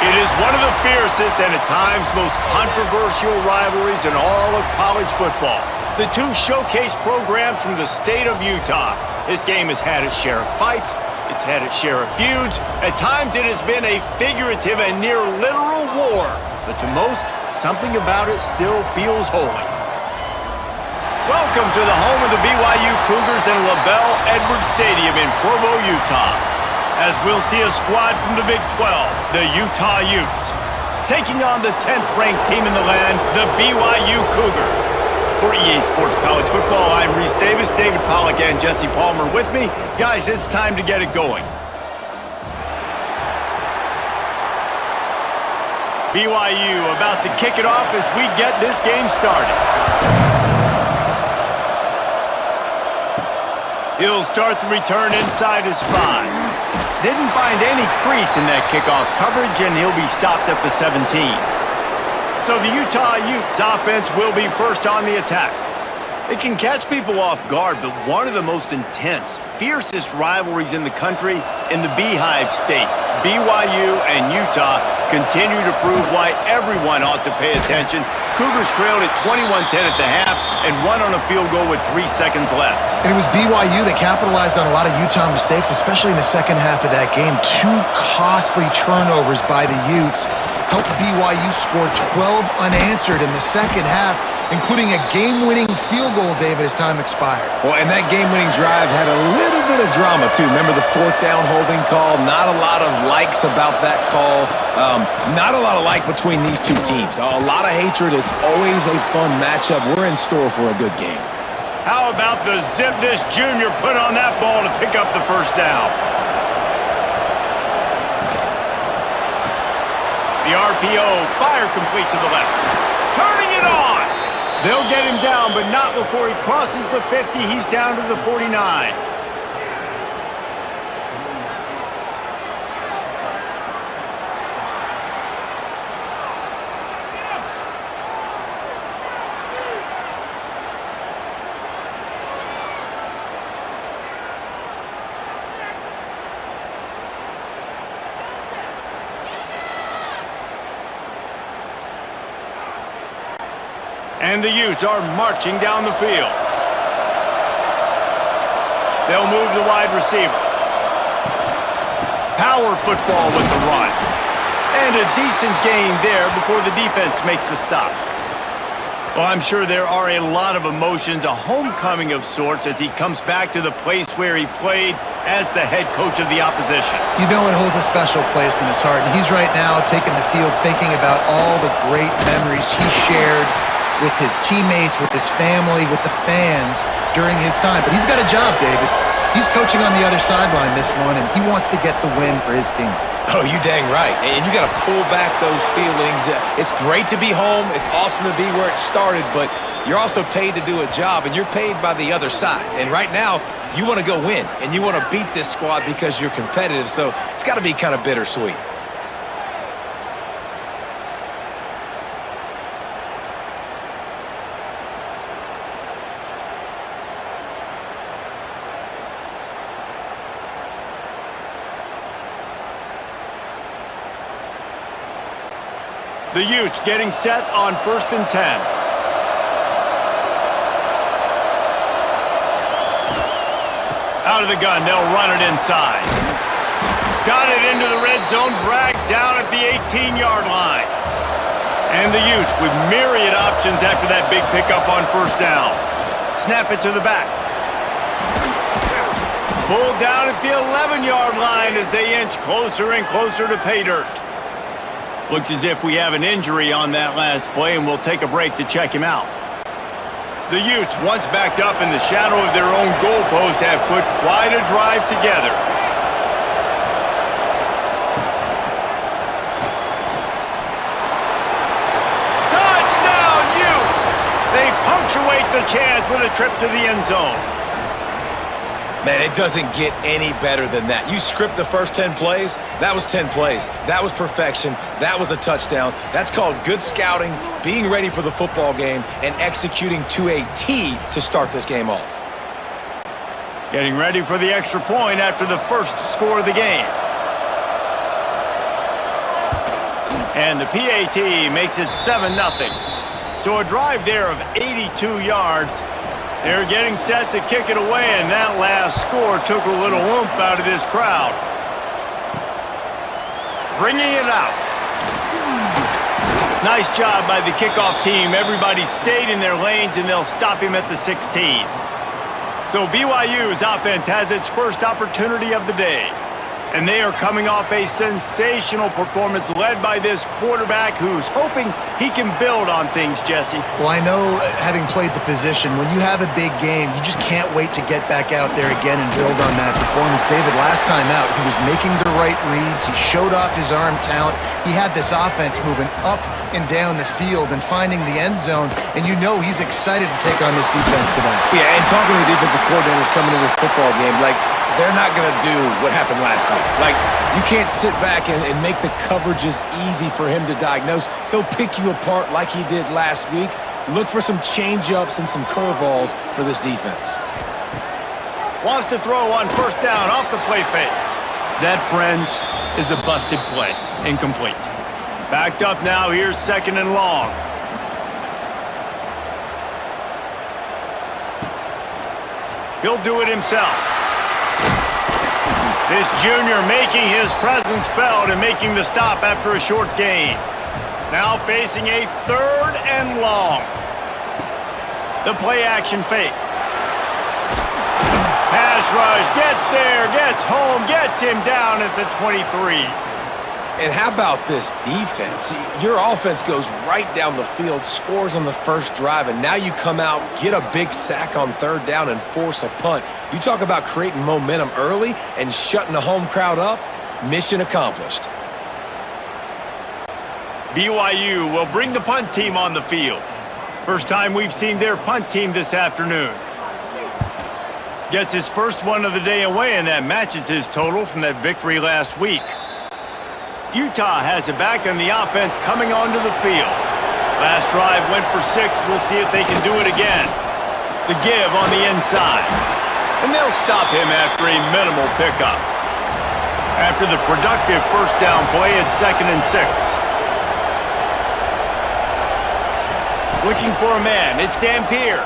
It is one of the fiercest and at times most controversial rivalries in all of college football. The two showcase programs from the state of Utah. This game has had its share of fights. It's had its share of feuds. At times it has been a figurative and near literal war. But to most, something about it still feels holy. Welcome to the home of the BYU Cougars in LaVell Edwards Stadium in Provo, Utah. As we'll see a squad from the Big 12, the Utah Utes, taking on the 10th-ranked team in the land, the BYU Cougars. For EA Sports College Football, I'm Reese Davis, David Pollack, and Jesse Palmer with me. Guys, it's time to get it going. BYU about to kick it off as we get this game started. He'll start the return inside his 5. Didn't find any crease in that kickoff coverage, and he'll be stopped at the 17. So the Utah Utes offense will be first on the attack. It can catch people off guard, but one of the most intense, fiercest rivalries in the country in the Beehive State, BYU and Utah, continue to prove why everyone ought to pay attention. Cougars trailed at 21-10 at the half and won on a field goal with 3 seconds left. And it was BYU that capitalized on a lot of Utah mistakes, especially in the second half of that game. 2 costly turnovers by the Utes helped BYU score 12 unanswered in the second half, including a game-winning field goal, David, as time expired. Well, and that game-winning drive had a little bit of drama, too. Remember the 4th down holding call? Not a lot of likes about that call. Not a lot of like between these two teams. A lot of hatred. It's always a fun matchup. We're in store for a good game. How about the zip this junior put on that ball to pick up the first down? The RPO, fire complete to the left. Turning it on! They'll get him down, but not before he crosses the 50. He's down to the 49. And the Utes are marching down the field. They'll move the wide receiver. Power football with the run. And a decent gain there before the defense makes the stop. Well, I'm sure there are a lot of emotions, a homecoming of sorts as he comes back to the place where he played as the head coach of the opposition. You know it holds a special place in his heart, and he's right now taking the field thinking about all the great memories he shared with his teammates, with his family, with the fans during his time. But he's got a job, David. He's coaching on the other sideline this one, and he wants to get the win for his team. Oh, you dang right. And you got to pull back those feelings. It's great to be home. It's awesome to be where it started, but you're also paid to do a job, and you're paid by the other side. And right now, you want to go win, and you want to beat this squad because you're competitive, so it's got to be kind of bittersweet. The Utes getting set on 1st and 10. Out of the gun, they'll run it inside. Got it into the red zone, dragged down at the 18-yard line. And the Utes with myriad options after that big pickup on 1st down. Snap it to the back. Pulled down at the 11-yard line as they inch closer and closer to pay dirt. Looks as if we have an injury on that last play, and we'll take a break to check him out. The Utes, once backed up in the shadow of their own goalpost, have put quite a drive together. Touchdown, Utes! They punctuate the chance with a trip to the end zone. Man, it doesn't get any better than that. You script the first 10 plays, that was 10 plays. That was perfection. That was a touchdown. That's called good scouting, being ready for the football game, and executing to a T to start this game off. Getting ready for the extra point after the first score of the game. And the PAT makes it 7-0. So a drive there of 82 yards. They're getting set to kick it away, and that last score took a little oomph out of this crowd. Bringing it out. Nice job by the kickoff team. Everybody stayed in their lanes, and they'll stop him at the 16. So BYU's offense has its first opportunity of the day. And they are coming off a sensational performance led by this quarterback who's hoping he can build on things, Jesse. Well, I know, having played the position, when you have a big game, you just can't wait to get back out there again and build on that performance. David, last time out, he was making the right reads. He showed off his arm talent. He had this offense moving up and down the field and finding the end zone, and you know he's excited to take on this defense today. Yeah, and talking to the defensive coordinators coming into this football game, like, they're not going to do what happened last week. Like, you can't sit back and make the coverages easy for him to diagnose. He'll pick you apart like he did last week. Look for some change-ups and some curveballs for this defense. Wants to throw on first down off the play fake. That, friends, is a busted play. Incomplete. Backed up now. Here's 2nd and long. He'll do it himself. This junior making his presence felt and making the stop after a short gain. Now facing a 3rd and long. The play action fake. Pass rush, gets there, gets home, gets him down at the 23. And how about this defense? Your offense goes right down the field, scores on the first drive, and now you come out, get a big sack on 3rd down, and force a punt. You talk about creating momentum early and shutting the home crowd up. Mission accomplished. BYU will bring the punt team on the field. First time we've seen their punt team this afternoon. Gets his first one of the day away, and that matches his total from that victory last week. Utah has it back on the offense coming onto the field. Last drive went for 6. We'll see if they can do it again. The give on the inside. And they'll stop him after a minimal pickup. After the productive first down play, it's 2nd and 6. Looking for a man. It's Dampier.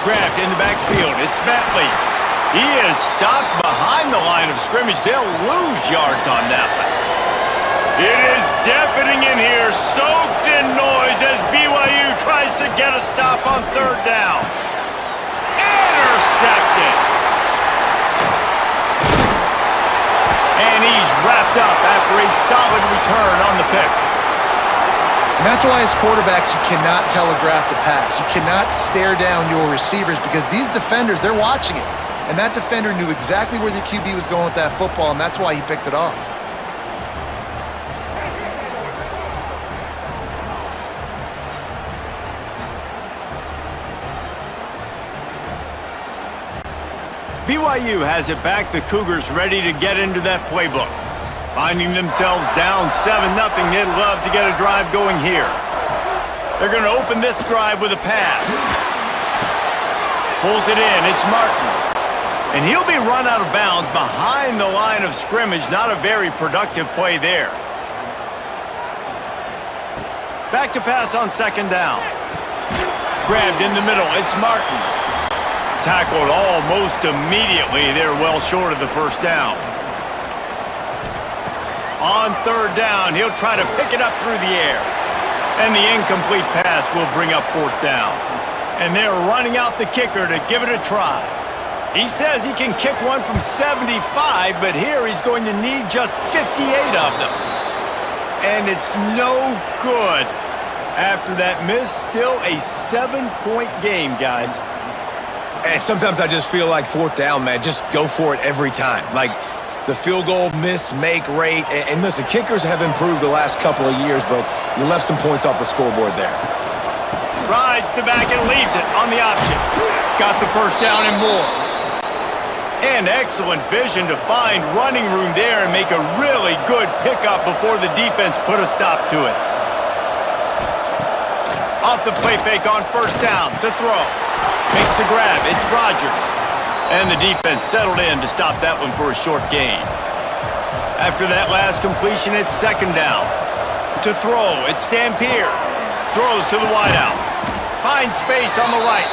Grabbed in the backfield. It's Bentley. He is stopped behind the line of scrimmage. They'll lose yards on that one. It is deafening in here, soaked in noise as BYU tries to get a stop on 3rd down. Intercepted. And he's wrapped up after a solid return on the pick. And that's why as quarterbacks, you cannot telegraph the pass. You cannot stare down your receivers because these defenders, they're watching it. And that defender knew exactly where the QB was going with that football, and that's why he picked it off. BYU has it back. The Cougars ready to get into that playbook. Finding themselves down 7-0, they'd love to get a drive going here. They're going to open this drive with a pass. Pulls it in. It's Martin. And he'll be run out of bounds behind the line of scrimmage. Not a very productive play there. Back to pass on 2nd down. Grabbed in the middle. It's Martin. Tackled almost immediately. They're well short of the first down. On 3rd down, he'll try to pick it up through the air. And the incomplete pass will bring up 4th down. And they're running out the kicker to give it a try. He says he can kick one from 75, but here he's going to need just 58 of them. And it's no good. After that miss, still a 7-point game, guys. And sometimes I just feel like 4th down, man, just go for it every time. Like the field goal miss-make rate. And listen, kickers have improved the last couple of years, but you left some points off the scoreboard there. Rides the back and leaves it on the option. Got the first down and more. And excellent vision to find running room there and make a really good pickup before the defense put a stop to it. Off the play fake on 1st down to throw. Makes the grab. It's Rodgers. And the defense settled in to stop that one for a short gain. After that last completion, it's 2nd down. To throw, it's Dampier. Throws to the wideout. Finds space on the right.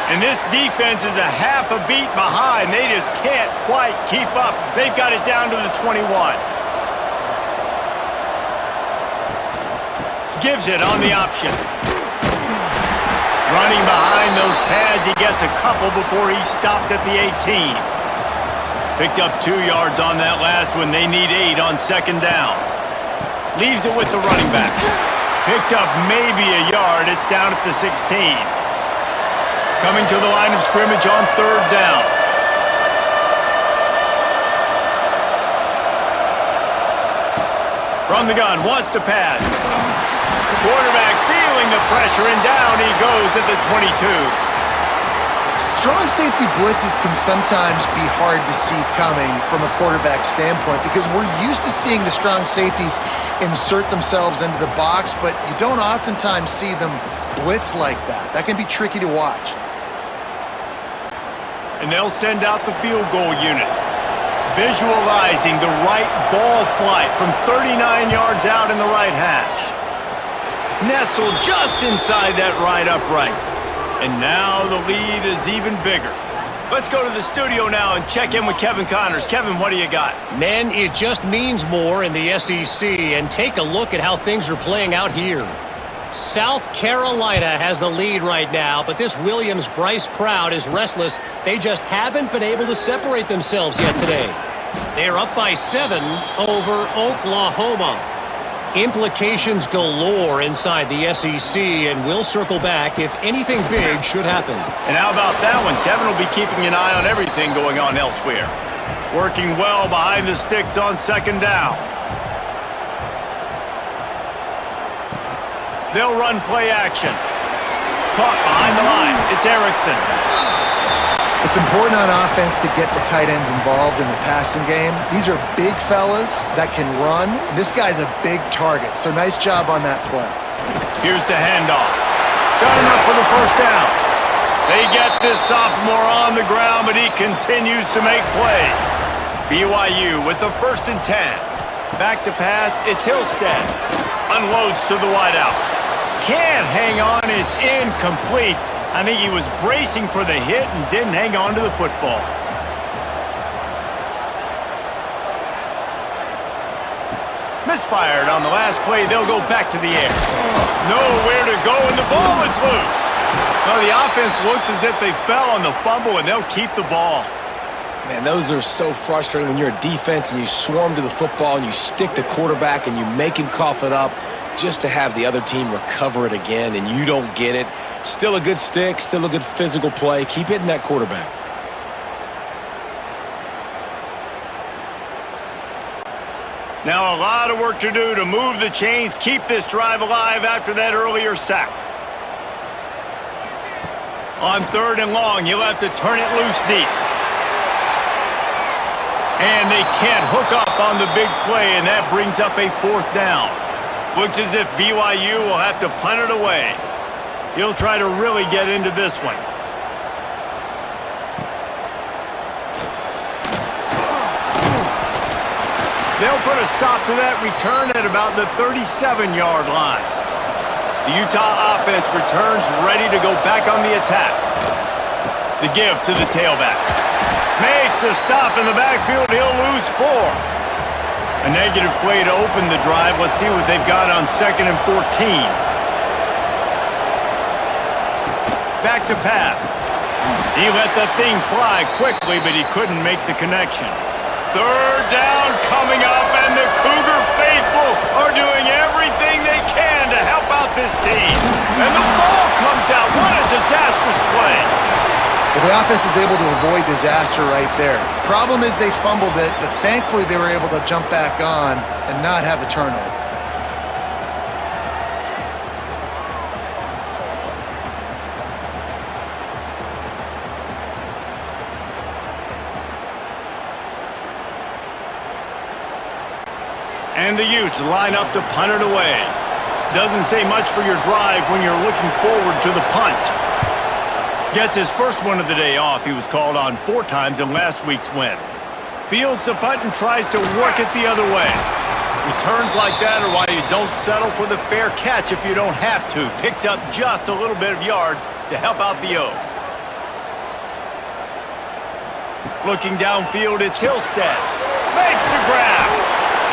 And this defense is a half a beat behind. They just can't quite keep up. They've got it down to the 21. Gives it on the option. Running behind those pads, he gets a couple before he stopped at the 18. Picked up 2 yards on that last one. They need 8 on second down. Leaves it with the running back. Picked up maybe a yard. It's down at the 16. Coming to the line of scrimmage on third down. From the gun, wants to pass. Quarterback feeling the pressure, and down he goes at the 22. Strong safety blitzes can sometimes be hard to see coming from a quarterback standpoint because we're used to seeing the strong safeties insert themselves into the box, but you don't oftentimes see them blitz like that. That can be tricky to watch. And they'll send out the field goal unit. Visualizing the right ball flight from 39 yards out in the right hash. Nestled just inside that right upright. And now the lead is even bigger. Let's go to the studio now and check in with Kevin Connors. Kevin, what do you got? Men, it just means more in the SEC, and take a look at how things are playing out here. South Carolina has the lead right now, but this Williams-Brice crowd is restless. They just haven't been able to separate themselves yet today. They're up by 7 over Oklahoma. Implications galore inside the SEC, and we'll circle back if anything big should happen. And how about that one? Kevin will be keeping an eye on everything going on elsewhere. Working well behind the sticks on second down. They'll run play action. Caught behind the line. It's Erickson. It's important on offense to get the tight ends involved in the passing game. These are big fellas that can run. This guy's a big target, so nice job on that play. Here's the handoff. Got enough for the first down. They get this sophomore on the ground, but he continues to make plays. BYU with the 1st and 10. Back to pass, it's Hillstead. Unloads to the wideout. Can't hang on, it's incomplete. I think he was bracing for the hit and didn't hang on to the football. Misfired on the last play. They'll go back to the air. Nowhere to go, and the ball is loose. No, the offense looks as if they fell on the fumble, and they'll keep the ball. Man, those are so frustrating when you're a defense and you swarm to the football and you stick the quarterback and you make him cough it up just to have the other team recover it again and you don't get it. Still a good stick, still a good physical play. Keep hitting that quarterback. Now a lot of work to do to move the chains, keep this drive alive after that earlier sack. On 3rd and long, you'll have to turn it loose deep. And they can't hook up on the big play, and that brings up a 4th down. Looks as if BYU will have to punt it away. He'll try to really get into this one. They'll put a stop to that return at about the 37-yard line. The Utah offense returns ready to go back on the attack. The give to the tailback. Makes a stop in the backfield. He'll lose 4. A negative play to open the drive. Let's see what they've got on 2nd and 14. Back to pass. He let the thing fly quickly, but he couldn't make the connection. 3rd down coming up, and the Cougar faithful are doing everything they can to help out this team. And the ball comes out. What a disastrous play. Well, the offense is able to avoid disaster right there. Problem is they fumbled it, but thankfully they were able to jump back on and not have a turnover. And the Utes line up to punt it away. Doesn't say much for your drive when you're looking forward to the punt. Gets his first one of the day off. He was called on 4 times in last week's win. Fields the punt and tries to work it the other way. Returns like that are why you don't settle for the fair catch if you don't have to. Picks up just a little bit of yards to help out the O. Looking downfield, it's Hillstead. Makes the grab.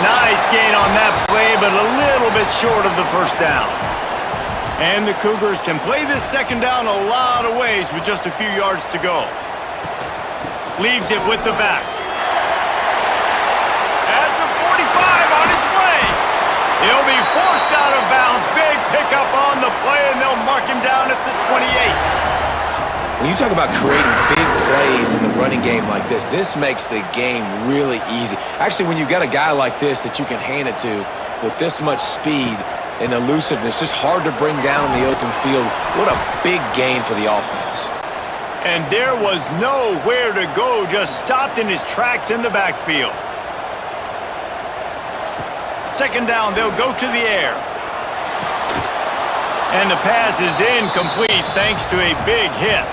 Nice gain on that play, but a little bit short of the first down. And the Cougars can play this second down a lot of ways with just a few yards to go. Leaves it with the back. At the 45 on its way. He'll be forced out of bounds. Big pickup on the play, and they'll mark him down at the 28. When you talk about creating big plays in the running game like this makes the game really easy. Actually, when you've got a guy like this that you can hand it to with this much speed and elusiveness, just hard to bring down in the open field, what a big gain for the offense. And there was nowhere to go, just stopped in his tracks in the backfield. Second down, they'll go to the air. And the pass is incomplete thanks to a big hit.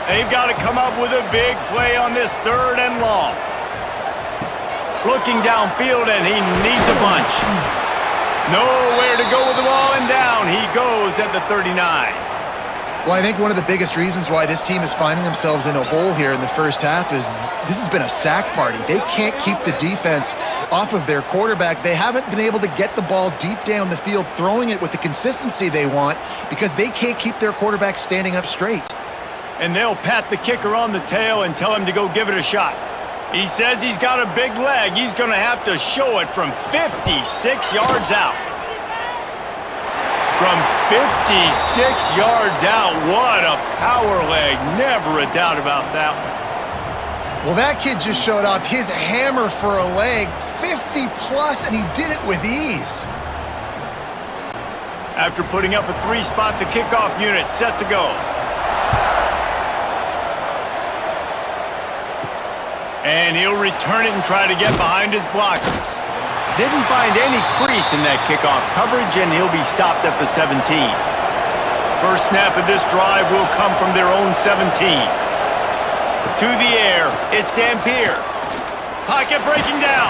They've got to come up with a big play on this third and long. Looking downfield, and he needs a bunch. Nowhere to go with the ball, and down he goes at the 39. Well, I think one of the biggest reasons why this team is finding themselves in a hole here in the first half is this has been a sack party. They can't keep the defense off of their quarterback. They haven't been able to get the ball deep down the field, throwing it with the consistency they want because they can't keep their quarterback standing up straight. And they'll pat the kicker on the tail and tell him to go give it a shot. He says he's got a big leg. He's going to have to show it from 56 yards out. From 56 yards out, what a power leg. Never a doubt about that one. Well, that kid just showed off his hammer for a leg, 50 plus, and he did it with ease. After putting up a 3-spot, the kickoff unit set to go. And he'll return it and try to get behind his blockers. Didn't find any crease in that kickoff coverage, and he'll be stopped at the 17. First snap of this drive will come from their own 17. To the air, it's Dampier. Pocket breaking down.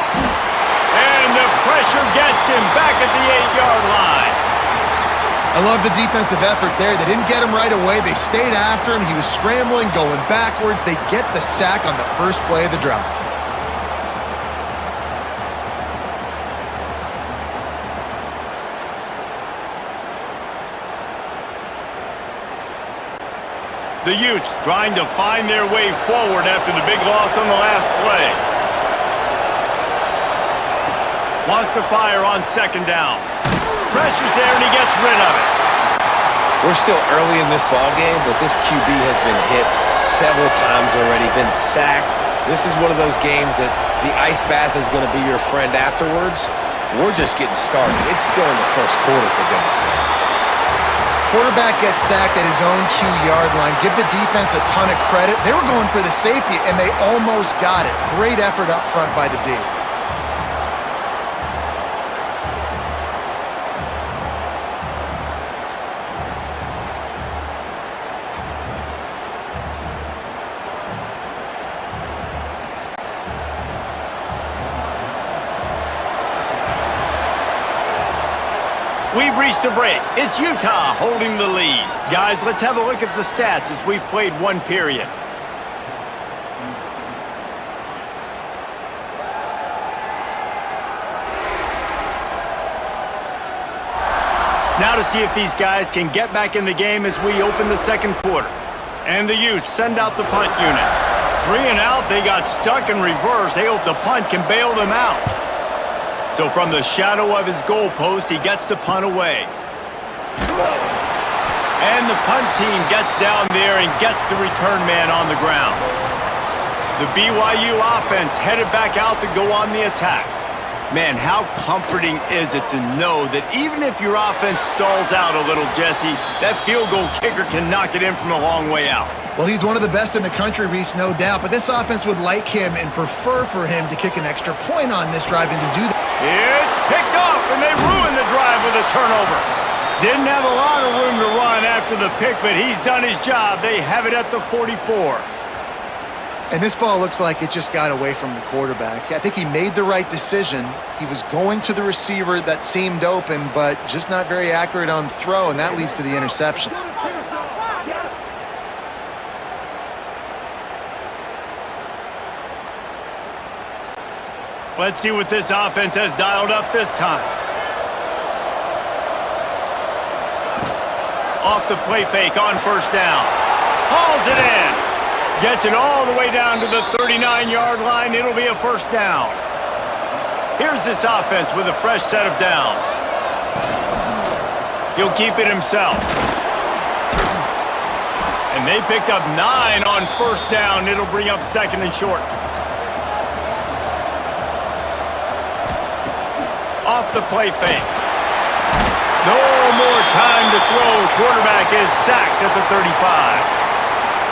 And the pressure gets him back at the 8-yard line. I love the defensive effort there. They didn't get him right away. They stayed after him. He was scrambling, going backwards. They get the sack on the first play of the drive. The Utes trying to find their way forward after the big loss on the last play. Wants to fire on second down. Pressure's there, and he gets rid of it. We're still early in this ballgame, but this QB has been hit several times already, been sacked. This is one of those games that the ice bath is going to be your friend afterwards. We're just getting started. It's still in the first quarter, for goodness sakes. Quarterback gets sacked at his own 2-yard line. Give the defense a ton of credit. They were going for the safety, and they almost got it. Great effort up front by the D. We've reached a break. It's Utah holding the lead. Guys, let's have a look at the stats as we've played one period. Now to see if these guys can get back in the game as we open the second quarter. And the Utes send out the punt unit. 3 and out, they got stuck in reverse. They hope the punt can bail them out. So from the shadow of his goalpost, he gets the punt away. And the punt team gets down there and gets the return man on the ground. The BYU offense headed back out to go on the attack. Man, how comforting is it to know that even if your offense stalls out a little, Jesse, that field goal kicker can knock it in from a long way out. Well, he's one of the best in the country, Reese, no doubt. But this offense would like him and prefer for him to kick an extra point on this drive and to do that. It's picked off, and they ruin the drive with a turnover. Didn't have a lot of room to run after the pick, but he's done his job. They have it at the 44. And this ball looks like it just got away from the quarterback. I think he made the right decision. He was going to the receiver that seemed open, but just not very accurate on the throw, and that leads to the interception. Let's see what this offense has dialed up this time. Off the play fake on first down. Hauls it in. Gets it all the way down to the 39-yard line. It'll be a first down. Here's this offense with a fresh set of downs. He'll keep it himself. And they picked up 9 on first down. It'll bring up second and short. Off the play fake. No more time to throw. Quarterback is sacked at the 35.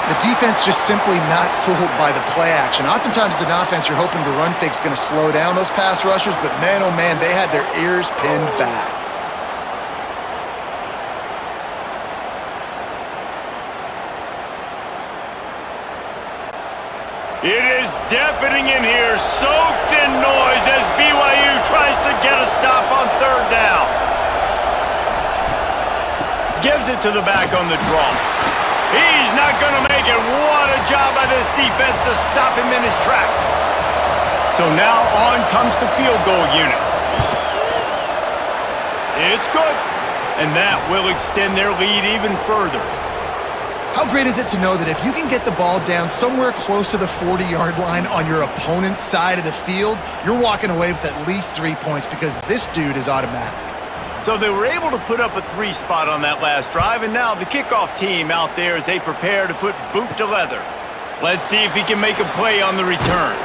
The defense just simply not fooled by the play action. Oftentimes as an offense, you're hoping the run fake's going to slow down those pass rushers, but man, oh man, they had their ears pinned back. It is deafening in here, soaked in noise as BYU tries to get a stop on third down. Gives it to the back on the draw. He's not going to make it. What a job by this defense to stop him in his tracks. So now on comes the field goal unit. It's good. And that will extend their lead even further. How great is it to know that if you can get the ball down somewhere close to the 40-yard line on your opponent's side of the field, you're walking away with at least 3 points because this dude is automatic. So they were able to put up a 3 spot on that last drive, and now the kickoff team out there as they prepare to put boot to leather. Let's see if he can make a play on the return.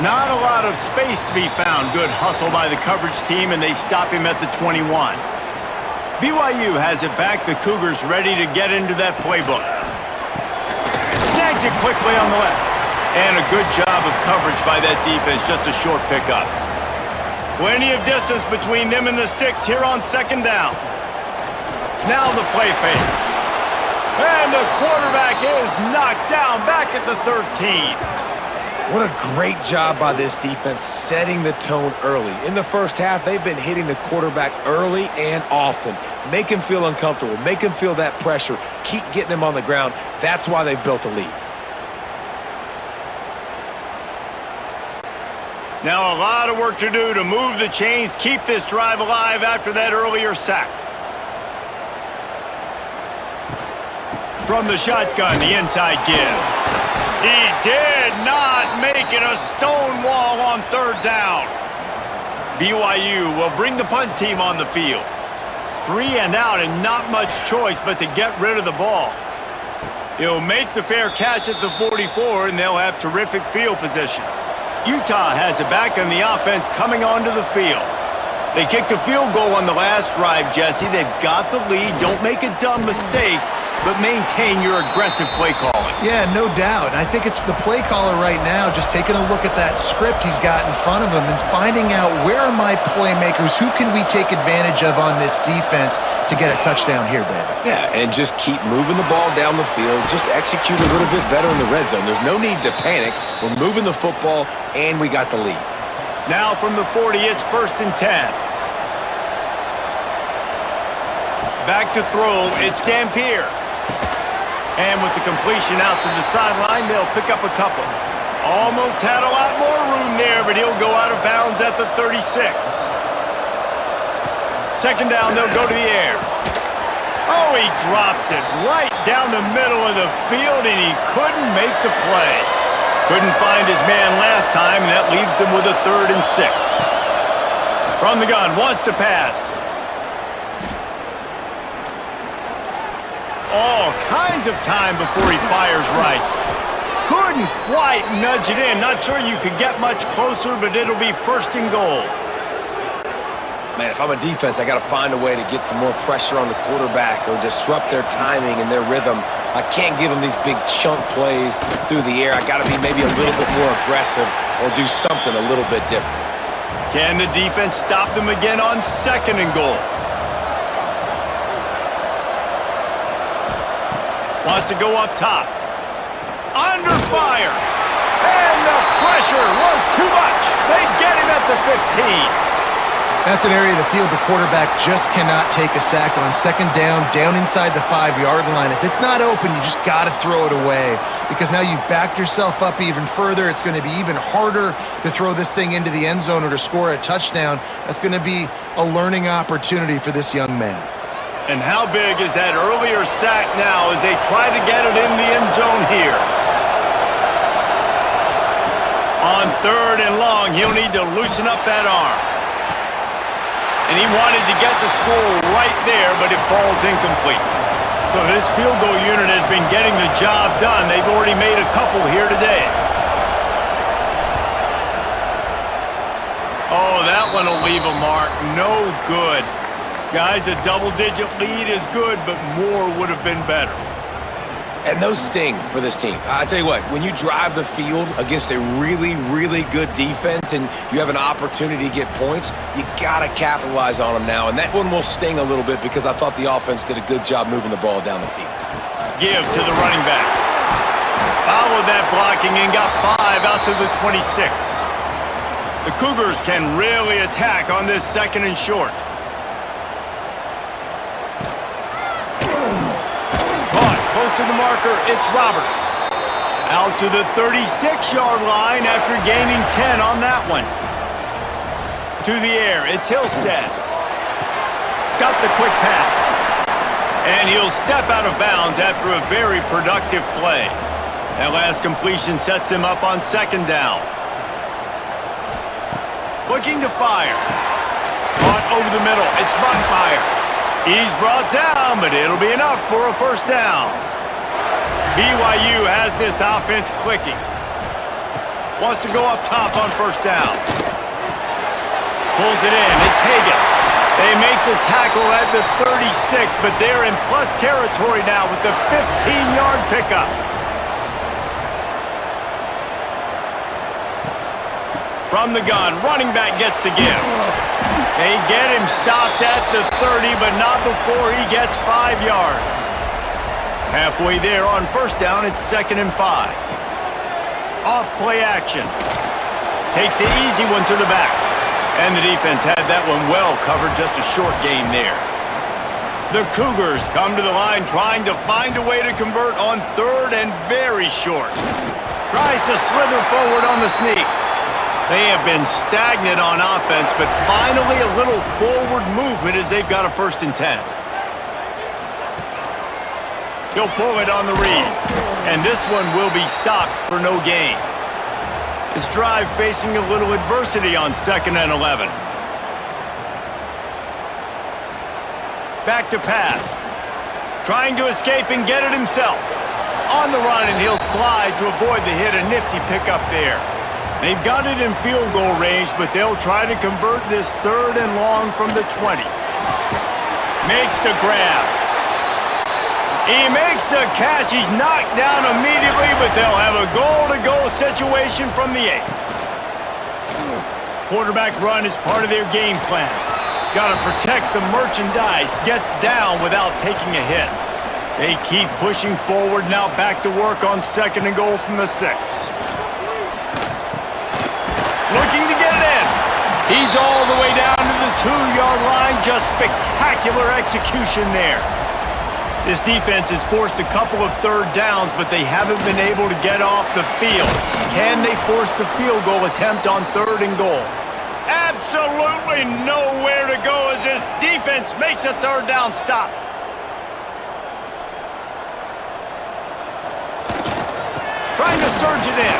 Not a lot of space to be found. Good hustle by the coverage team, and they stop him at the 21. BYU has it back. The Cougars ready to get into that playbook. Snags it quickly on the left. And a good job of coverage by that defense. Just a short pickup. Plenty of distance between them and the sticks here on second down. Now the play fake. And the quarterback is knocked down back at the 13. What a great job by this defense setting the tone early. In the first half, they've been hitting the quarterback early and often. Make him feel uncomfortable. Make him feel that pressure. Keep getting him on the ground. That's why they've built a lead. Now a lot of work to do to move the chains, keep this drive alive after that earlier sack. From the shotgun, the inside give. He did not make it. A stone wall on third down. BYU will bring the punt team on the field. 3 and out and not much choice but to get rid of the ball. He'll make the fair catch at the 44 and they'll have terrific field position. Utah has it back on the offense coming onto the field. They kicked a field goal on the last drive, Jesse. They've got the lead. Don't make a dumb mistake, but maintain your aggressive play calling. Yeah, no doubt. And I think it's the play caller right now just taking a look at that script he's got in front of him and finding out where are my playmakers, who can we take advantage of on this defense to get a touchdown here, baby. Yeah, and just keep moving the ball down the field. Just execute a little bit better in the red zone. There's no need to panic. We're moving the football, and we got the lead. Now from the 40, it's 1st and 10. Back to throw, it's Dampier. And with the completion out to the sideline, they'll pick up a couple. Almost had a lot more room there, but he'll go out of bounds at the 36. Second down, they'll go to the air. Oh, he drops it right down the middle of the field, and he couldn't make the play. Couldn't find his man last time, and that leaves them with a 3rd and 6. From the gun, wants to pass. All kinds of time before he fires right. Couldn't quite nudge it in. Not sure you could get much closer, but it'll be 1st and goal. Man, if I'm a defense, I got to find a way to get some more pressure on the quarterback or disrupt their timing and their rhythm. I can't give them these big chunk plays through the air. I got to be maybe a little bit more aggressive or do something a little bit different. Can the defense stop them again on 2nd and goal? Wants to go up top. Under fire. And the pressure was too much. They get him at the 15. That's an area of the field the quarterback just cannot take a sack on. Second down inside the 5-yard line. If it's not open, you just got to throw it away because now you've backed yourself up even further. It's going to be even harder to throw this thing into the end zone or to score a touchdown. That's going to be a learning opportunity for this young man. And how big is that earlier sack now as they try to get it in the end zone here? On 3rd and long, he'll need to loosen up that arm. And he wanted to get the score right there, but it falls incomplete. So his field goal unit has been getting the job done. They've already made a couple here today. Oh, that one will leave a mark. No good. Guys, a double-digit lead is good, but more would have been better. And those sting for this team. I tell you what, when you drive the field against a really, really good defense and you have an opportunity to get points, you got to capitalize on them now. And that one will sting a little bit because I thought the offense did a good job moving the ball down the field. Give to the running back. Followed that blocking and got 5 out to the 26. The Cougars can really attack on this 2nd and short. Close to the marker, it's Roberts. Out to the 36-yard line after gaining 10 on that one. To the air, it's Hillstead. Got the quick pass. And he'll step out of bounds after a very productive play. That last completion sets him up on 2nd down. Looking to fire. Caught over the middle, it's Montmeyer. He's brought down, but it'll be enough for a 1st down. BYU has this offense clicking. Wants to go up top on 1st down. Pulls it in. It's Hagan. They make the tackle at the 36, but they're in plus territory now with the 15-yard pickup. From the gun, running back gets to give. They get him stopped at the 30, but not before he gets 5 yards. Halfway there on 1st down, it's 2nd and 5. Off play action. Takes the easy one to the back. And the defense had that one well covered, just a short gain there. The Cougars come to the line trying to find a way to convert on 3rd and very short. Tries to slither forward on the sneak. They have been stagnant on offense, but finally a little forward movement as they've got a 1st and 10. He'll pull it on the read, and this one will be stopped for no gain. This drive facing a little adversity on 2nd and 11. Back to pass. Trying to escape and get it himself. On the run, and he'll slide to avoid the hit. A nifty pickup there. They've got it in field goal range, but they'll try to convert this 3rd and long from the 20. Makes the grab. He makes the catch. He's knocked down immediately, but they'll have a goal-to-goal situation from the 8. Quarterback run is part of their game plan. Got to protect the merchandise. Gets down without taking a hit. They keep pushing forward. Now back to work on 2nd and goal from the 6. Looking to get it in. He's all the way down to the 2-yard line. Just spectacular execution there. This defense has forced a couple of 3rd downs, but they haven't been able to get off the field. Can they force the field goal attempt on 3rd and goal? Absolutely nowhere to go as this defense makes a 3rd down stop. Trying to surge it in.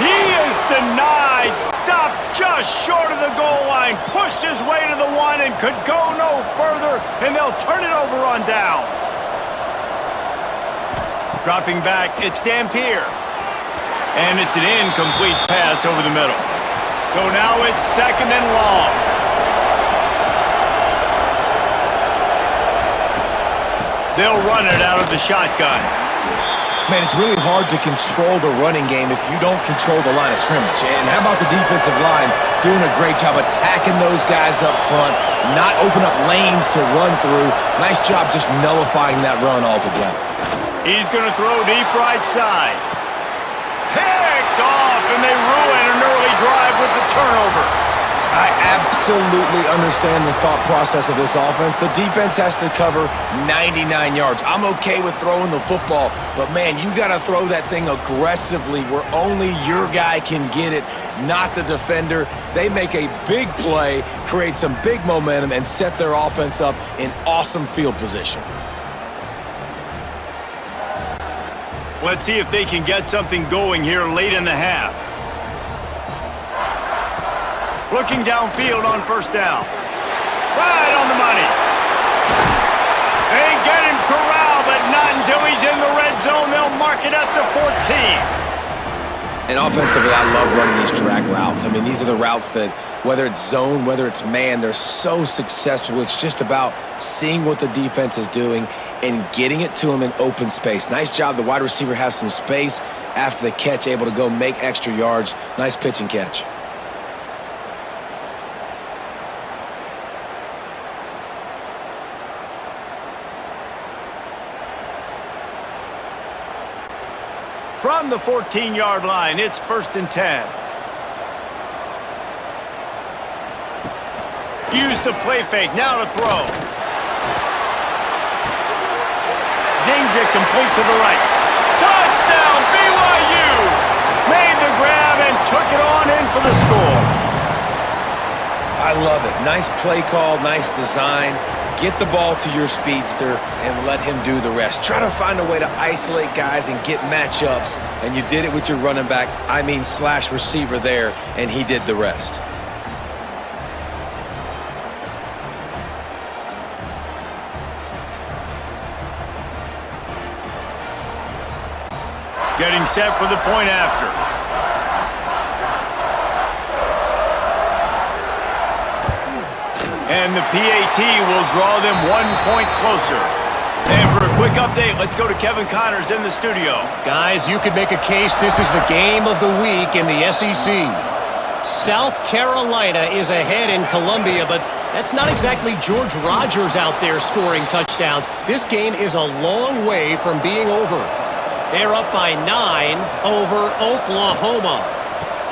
He is denied. Stopped just short of the goal line. Pushed his way to the 1 and could go no further, and they'll turn it over on downs. Dropping back, it's Dampier. And it's an incomplete pass over the middle. So now it's 2nd and long. They'll run it out of the shotgun. Man, it's really hard to control the running game if you don't control the line of scrimmage. And how about the defensive line doing a great job attacking those guys up front, not open up lanes to run through. Nice job just nullifying that run altogether. He's going to throw deep right side. Picked picked off, and they ruin an early drive with the turnover. I absolutely understand the thought process of this offense. The defense has to cover 99 yards. I'm okay with throwing the football, but, man, you got to throw that thing aggressively where only your guy can get it, not the defender. They make a big play, create some big momentum, and set their offense up in awesome field position. Let's see if they can get something going here late in the half. Looking downfield on first down. Right on the money. They get him corralled, but not until he's in the red zone. They'll mark it at the 14. And offensively, I love running these drag routes. I mean, these are the routes that, whether it's zone, whether it's man, they're so successful. It's just about seeing what the defense is doing and getting it to them in open space. Nice job. The wide receiver has some space after the catch, able to go make extra yards. Nice pitch and catch. From the 14-yard line, it's 1st and 10. Use the play fake, now to throw. Zings it complete to the right. Touchdown, BYU! Made the grab and took it on in for the score. I love it. Nice play call, nice design. Get the ball to your speedster and let him do the rest. Try to find a way to isolate guys and get matchups, and you did it with your running back, slash receiver there, and he did the rest. Getting set for the point after. And the PAT will draw them 1 point closer. And for a quick update, let's go to Kevin Connors in the studio. Guys, you could make a case this is the game of the week in the SEC. South Carolina is ahead in Columbia, but that's not exactly George Rogers out there scoring touchdowns. This game is a long way from being over. They're up by 9 over Oklahoma.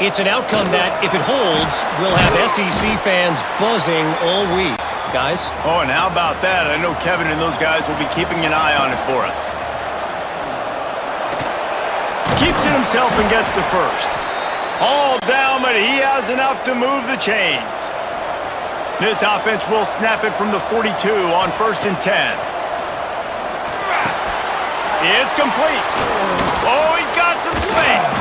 It's an outcome that, if it holds, will have SEC fans buzzing all week. Guys? Oh, and how about that? I know Kevin and those guys will be keeping an eye on it for us. Keeps it himself and gets the first. All down, but he has enough to move the chains. This offense will snap it from the 42 on 1st and 10. It's complete. Oh, he's got some space.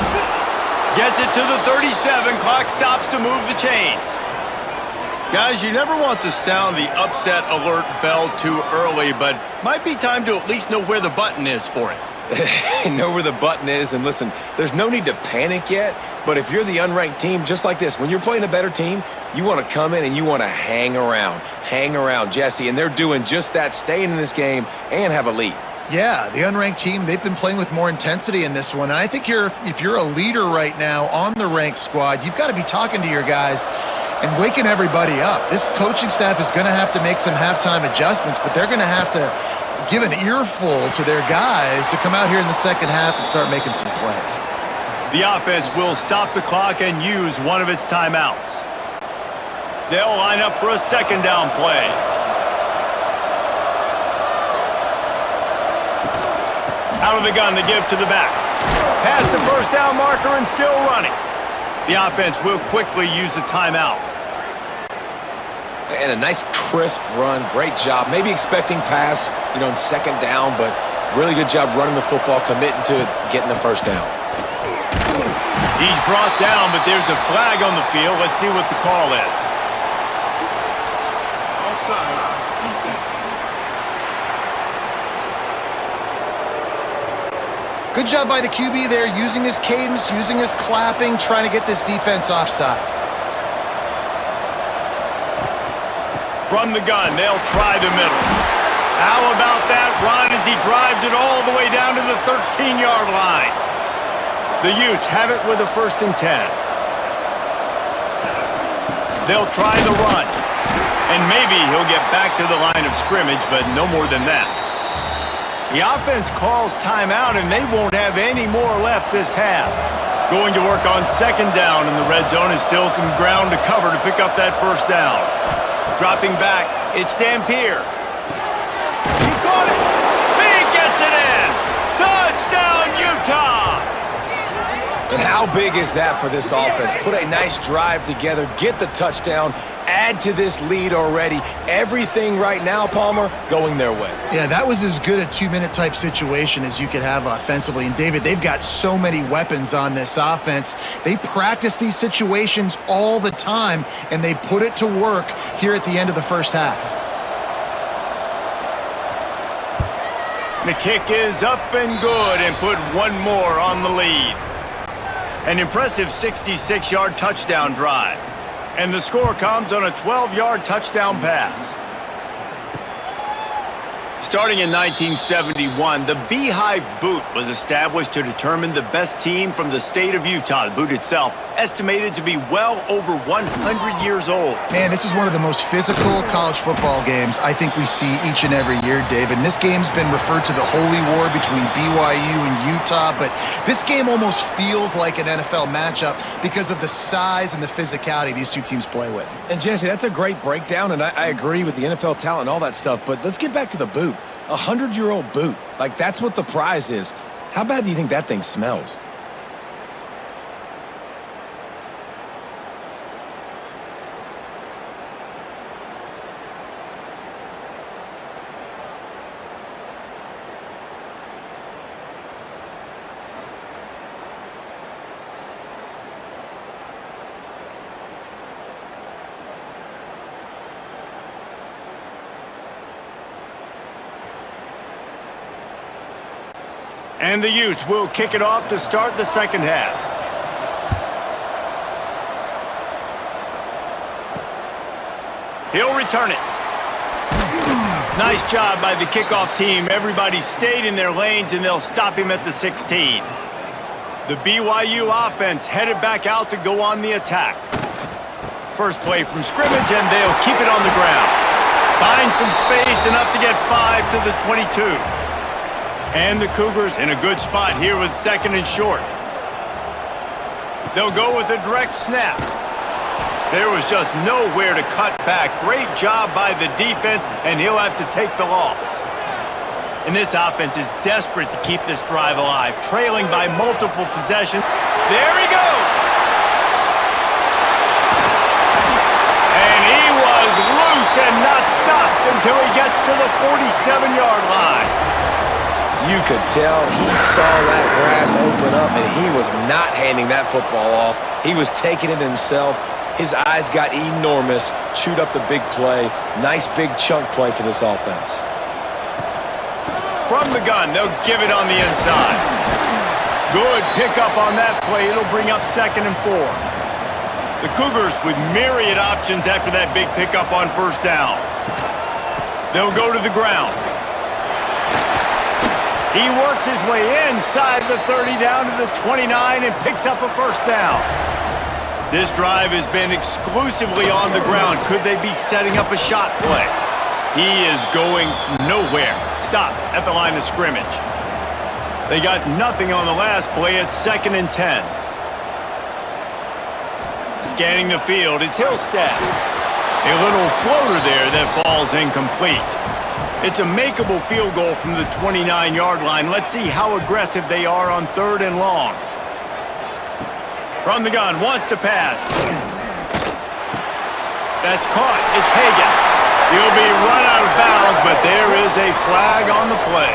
Gets it to the 37. Clock stops to move the chains. Guys, you never want to sound the upset alert bell too early, but might be time to at least know where the button is for it. Know where the button is, and listen, there's no need to panic yet, but if you're the unranked team, just like this, when you're playing a better team, you want to come in and you want to hang around, Jesse, and they're doing just that, staying in this game and have a lead. Yeah, the unranked team, they've been playing with more intensity in this one. And I think if you're a leader right now on the ranked squad, you've got to be talking to your guys and waking everybody up. This coaching staff is going to have to make some halftime adjustments, but they're going to have to give an earful to their guys to come out here in the second half and start making some plays. The offense will stop the clock and use one of its timeouts. They'll line up for a second down play. Out of the gun to give to the back. Past the first down marker and still running. The offense will quickly use a timeout. And a nice crisp run. Great job. Maybe expecting pass, in second down, but really good job running the football, committing to it, getting the first down. He's brought down, but there's a flag on the field. Let's see what the call is. Offside. Good job by the QB there, using his cadence, using his clapping, trying to get this defense offside. From the gun, they'll try the middle. How about that run as he drives it all the way down to the 13-yard line? The Utes have it with a 1st and 10. They'll try the run. And maybe he'll get back to the line of scrimmage, but no more than that. The offense calls timeout, and they won't have any more left this half. Going to work on second down in the red zone is still some ground to cover to pick up that first down. Dropping back, it's Dampier. He caught it. He gets it in. Touchdown, Utah. And how big is that for this offense? Put a nice drive together, get the touchdown, add to this lead already. Everything right now, Palmer, going their way. Yeah, that was as good a two-minute type situation as you could have offensively. And, David, they've got so many weapons on this offense. They practice these situations all the time, and they put it to work here at the end of the first half. The kick is up and good and put one more on the lead. An impressive 66-yard touchdown drive. And the score comes on a 12-yard touchdown pass. Starting in 1971, the Beehive Boot was established to determine the best team from the state of Utah. The boot itself estimated to be well over 100 years old. Man, this is one of the most physical college football games I think we see each and every year, David. And this game's been referred to the holy war between BYU and Utah, but this game almost feels like an NFL matchup because of the size and the physicality these two teams play with. And Jesse, that's a great breakdown, and I agree with the NFL talent and all that stuff, but let's get back to the boot. 100-year-old boot. Like, that's what the prize is. How bad do you think that thing smells? And the Utes will kick it off to start the second half. He'll return it. Nice job by the kickoff team. Everybody stayed in their lanes, and they'll stop him at the 16. The BYU offense headed back out to go on the attack. First play from scrimmage, and they'll keep it on the ground. Find some space, enough to get 5 to the 22. And the Cougars in a good spot here with second and short. They'll go with a direct snap. There was just nowhere to cut back. Great job by the defense, and he'll have to take the loss. And this offense is desperate to keep this drive alive, trailing by multiple possessions. There he goes! And he was loose and not stopped until he gets to the 47-yard line. You could tell he saw that grass open up, and he was not handing that football off. He was taking it himself. His eyes got enormous, chewed up the big play. Nice big chunk play for this offense. From the gun, they'll give it on the inside. Good pickup on that play. It'll bring up second and 4. The Cougars with myriad options after that big pickup on first down. They'll go to the ground. He works his way inside the 30 down to the 29 and picks up a first down. This drive has been exclusively on the ground. Could they be setting up a shot play? He is going nowhere. Stop at the line of scrimmage. They got nothing on the last play. It's second and 10. Scanning the field, it's Hillstead. A little floater there that falls incomplete. It's a makeable field goal from the 29-yard line. Let's see how aggressive they are on third and long. From the gun, wants to pass. That's caught. It's Hagan. He'll be run out of bounds, but there is a flag on the play.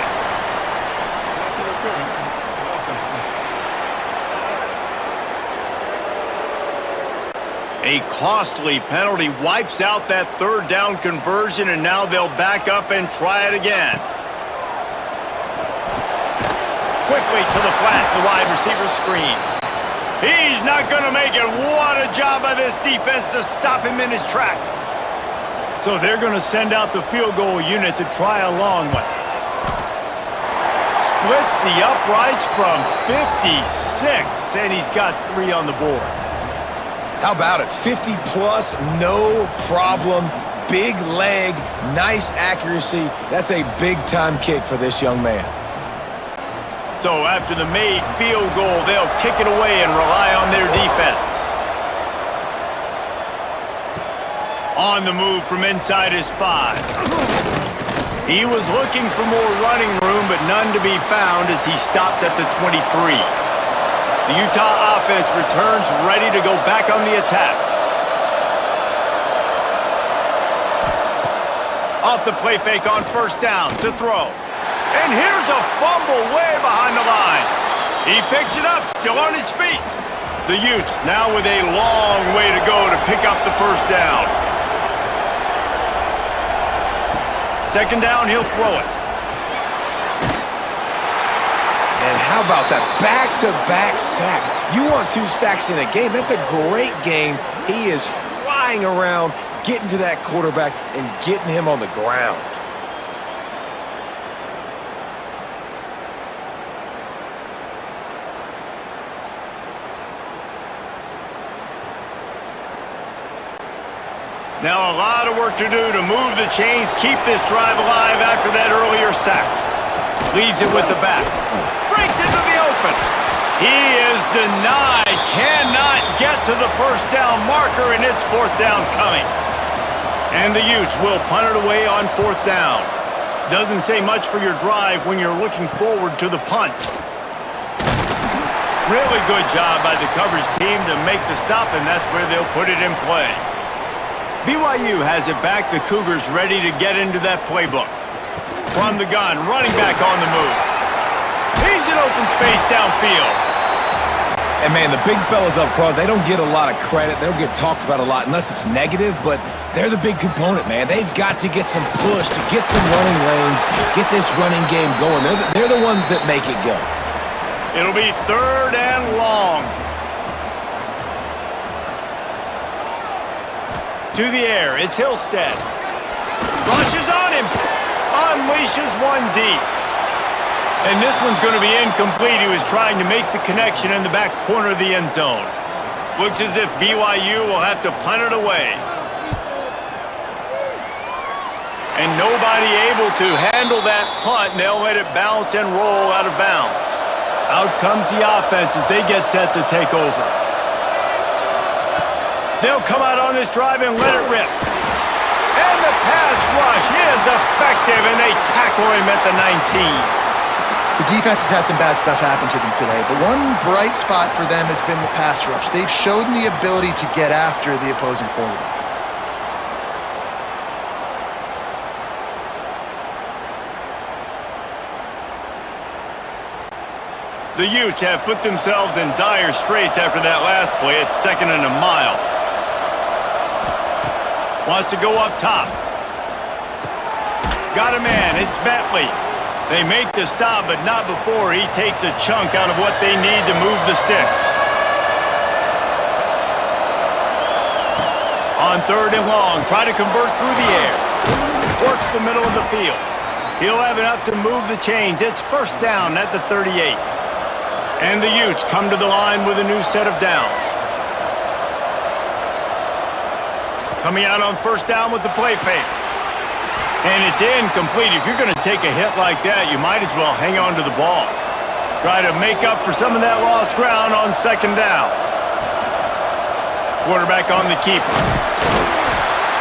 A costly penalty wipes out that third down conversion, and now they'll back up and try it again. Quickly to the flat, the wide receiver screen. He's not going to make it. What a job by this defense to stop him in his tracks. So they're going to send out the field goal unit to try a long one. Splits the uprights from 56, and he's got 3 on the board. How about it? 50-plus, no problem. Big leg, nice accuracy. That's a big-time kick for this young man. So after the made field goal, they'll kick it away and rely on their defense. On the move from inside his 5. He was looking for more running room, but none to be found as he stopped at the 23. The Utah offense returns ready to go back on the attack. Off the play fake on first down to throw. And here's a fumble way behind the line. He picks it up, still on his feet. The Utes now with a long way to go to pick up the first down. Second down, he'll throw it. And how about that back-to-back sack? You want 2 sacks in a game. That's a great game. He is flying around, getting to that quarterback and getting him on the ground. Now a lot of work to do to move the chains, keep this drive alive after that earlier sack. Leaves it with the back. Breaks into the open. He is denied. Cannot get to the first down marker, and it's fourth down coming. And the Utes will punt it away on fourth down. Doesn't say much for your drive when you're looking forward to the punt. Really good job by the coverage team to make the stop, and that's where they'll put it in play. BYU has it back. The Cougars ready to get into that playbook. From the gun, running back on the move. He's in open space downfield. And, man, the big fellas up front, they don't get a lot of credit. They don't get talked about a lot unless it's negative, but they're the big component, man. They've got to get some push, to get some running lanes, get this running game going. They're the ones that make it go. It'll be third and long. To the air, it's Hillstead. Rushes on him. Unleashes one deep. And this one's going to be incomplete. He was trying to make the connection in the back corner of the end zone. Looks as if BYU will have to punt it away. And nobody able to handle that punt, and they'll let it bounce and roll out of bounds. Out comes the offense as they get set to take over. They'll come out on this drive and let it rip. And the pass rush is effective, and they tackle him at the 19. The defense has had some bad stuff happen to them today, but one bright spot for them has been the pass rush. They've shown the ability to get after the opposing quarterback. The Utes have put themselves in dire straits after that last play. It's second and a mile. Wants to go up top. Got a man. It's Bentley. They make the stop, but not before he takes a chunk out of what they need to move the sticks. On third and long, try to convert through the air. Works the middle of the field. He'll have enough to move the chains. It's first down at the 38. And the Utes come to the line with a new set of downs. Coming out on first down with the play fake. And it's incomplete. If you're going to take a hit like that, you might as well hang on to the ball. Try to make up for some of that lost ground on second down. Quarterback on the keeper.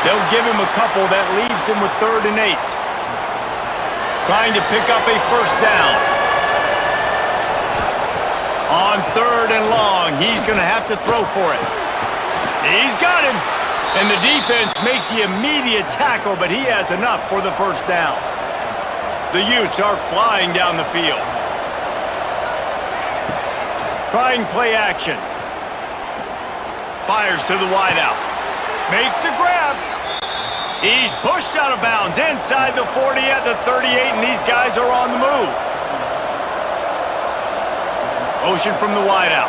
They'll give him a couple. That leaves him with 3rd and 8. Trying to pick up a first down. On 3rd and long, he's going to have to throw for it. He's got him. And the defense makes the immediate tackle, but he has enough for the first down. The Utes are flying down the field. Trying play action. Fires to the wideout. Makes the grab. He's pushed out of bounds inside the 40 at the 38, and these guys are on the move. Motion from the wideout.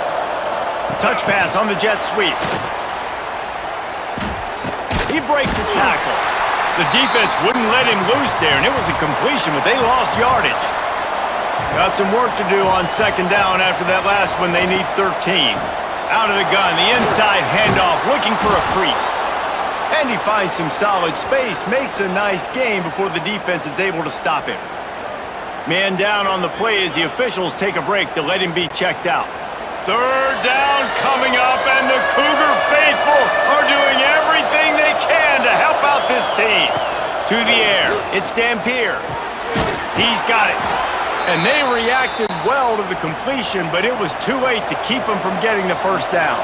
Touch pass on the jet sweep. He breaks a tackle. The defense wouldn't let him loose there, and it was a completion, but they lost yardage. Got some work to do on second down after that last one. They need 13. Out of the gun, the inside handoff, looking for a crease. And he finds some solid space, makes a nice gain before the defense is able to stop him. Man down on the play as the officials take a break to let him be checked out. Third down coming up, and the Cougar faithful are doing everything they can to help out this team. To the air, it's Dampier. He's got it. And they reacted well to the completion, but it was too late to keep him from getting the first down.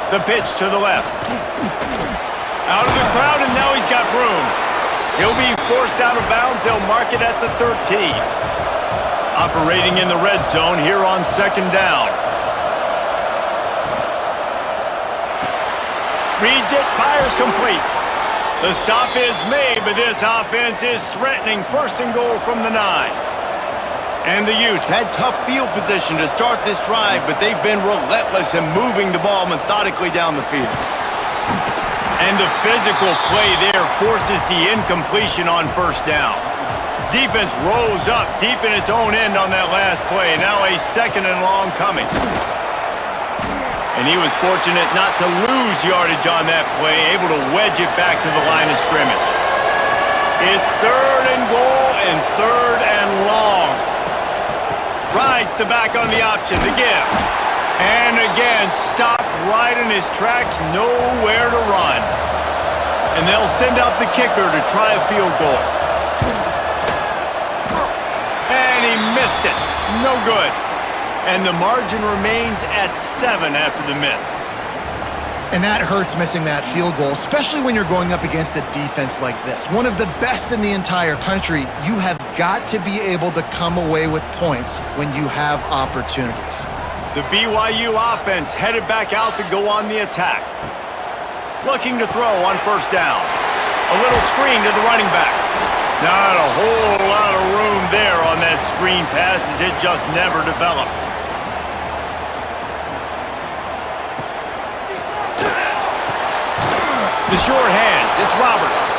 The pitch to the left. Out of the crowd, and now he's got room. He'll be forced out of bounds. They'll mark it at the 13. Operating in the red zone here on second down. Reads it, fires complete. The stop is made, but this offense is threatening first and goal from the 9. And the Utes had tough field position to start this drive, but they've been relentless in moving the ball methodically down the field. And the physical play there forces the incompletion on first down. Defense rose up deep in its own end on that last play. Now a second and long coming. And he was fortunate not to lose yardage on that play, able to wedge it back to the line of scrimmage. It's third and goal and third and long. Rides the back on the option, the give. And again, stopped right in his tracks, nowhere to run. And they'll send out the kicker to try a field goal. And he missed it. No good. And the margin remains at 7 after the miss. And that hurts, missing that field goal, especially when you're going up against a defense like this. One of the best in the entire country. You have got to be able to come away with points when you have opportunities. The BYU offense headed back out to go on the attack. Looking to throw on first down. A little screen to the running back. Not a whole lot of room there on that screen pass as it just never developed. The short hands, it's Roberts.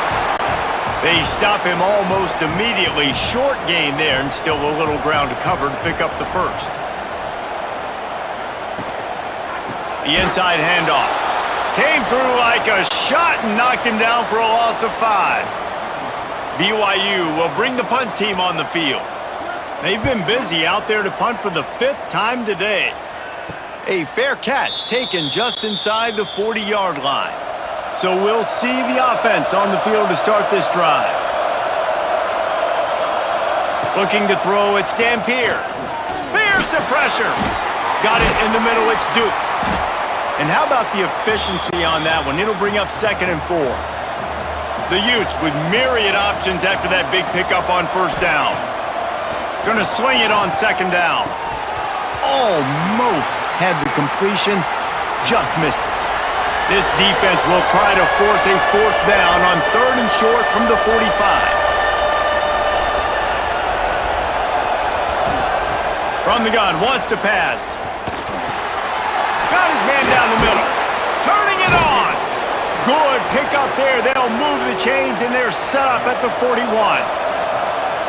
They stop him almost immediately. Short gain there and still a little ground to cover to pick up the first. The inside handoff. Came through like a shot and knocked him down for a loss of 5. BYU will bring the punt team on the field. They've been busy out there to punt for the 5th time today. A fair catch taken just inside the 40-yard line. So we'll see the offense on the field to start this drive. Looking to throw, it's Dampier. Fierce the pressure. Got it in the middle, it's Duke. And how about the efficiency on that one? It'll bring up 2nd and 4. The Utes with myriad options after that big pickup on first down. Gonna swing it on 2nd down. Almost had the completion, just missed it. This defense will try to force a 4th down on 3rd and short from the 45. From the gun, wants to pass. Got his man down the middle. Turning it on. Good pickup there. They'll move the chains, and they're set up at the 41.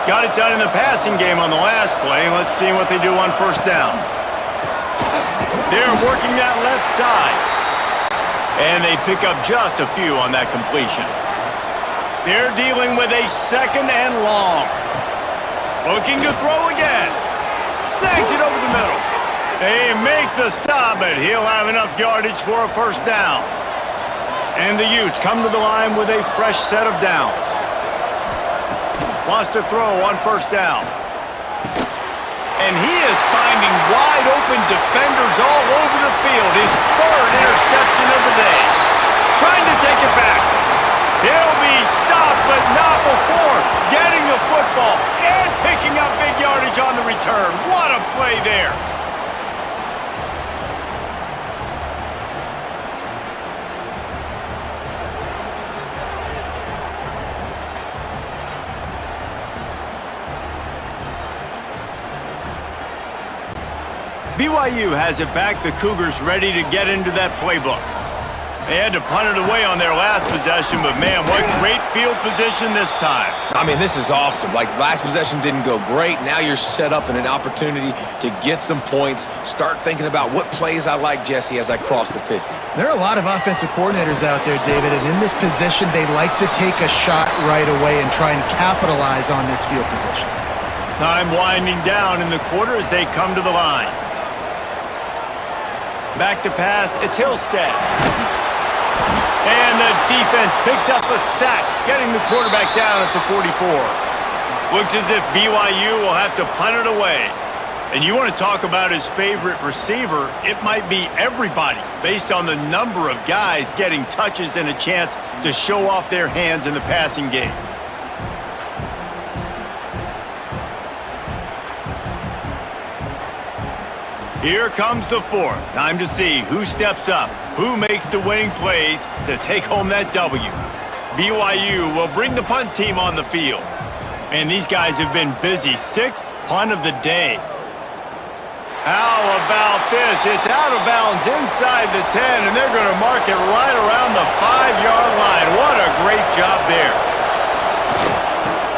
Got it done in the passing game on the last play. Let's see what they do on first down. They're working that left side. And they pick up just a few on that completion. They're dealing with a 2nd and long. Looking to throw again. Snags it over the middle. They make the stop, but he'll have enough yardage for a first down. And the Utes come to the line with a fresh set of downs. Wants to throw on first down. And he is finding wide open defenders all over the field. His 3rd interception of the day. Trying to take it back. He'll be stopped, but not before getting the football and picking up big yardage on the return. What a play there. BYU has it back. The Cougars ready to get into that playbook. They had to punt it away on their last possession, but man, what great field position this time. I mean, this is awesome. Like, last possession didn't go great. Now you're set up in an opportunity to get some points. Start thinking about what plays I like, Jesse, as I cross the 50. There are a lot of offensive coordinators out there, David, and in this position, they like to take a shot right away and try and capitalize on this field position. Time winding down in the quarter as they come to the line. Back to pass, it's Hillstead. And the defense picks up a sack, getting the quarterback down at the 44. Looks as if BYU will have to punt it away. And you want to talk about his favorite receiver, it might be everybody, based on the number of guys getting touches and a chance to show off their hands in the passing game. Here comes the fourth. Time to see who steps up, who makes the winning plays to take home that W. BYU will bring the punt team on the field. And these guys have been busy. Sixth punt of the day. How about this? It's out of bounds inside the 10, and they're going to mark it right around the 5-yard line. What a great job there.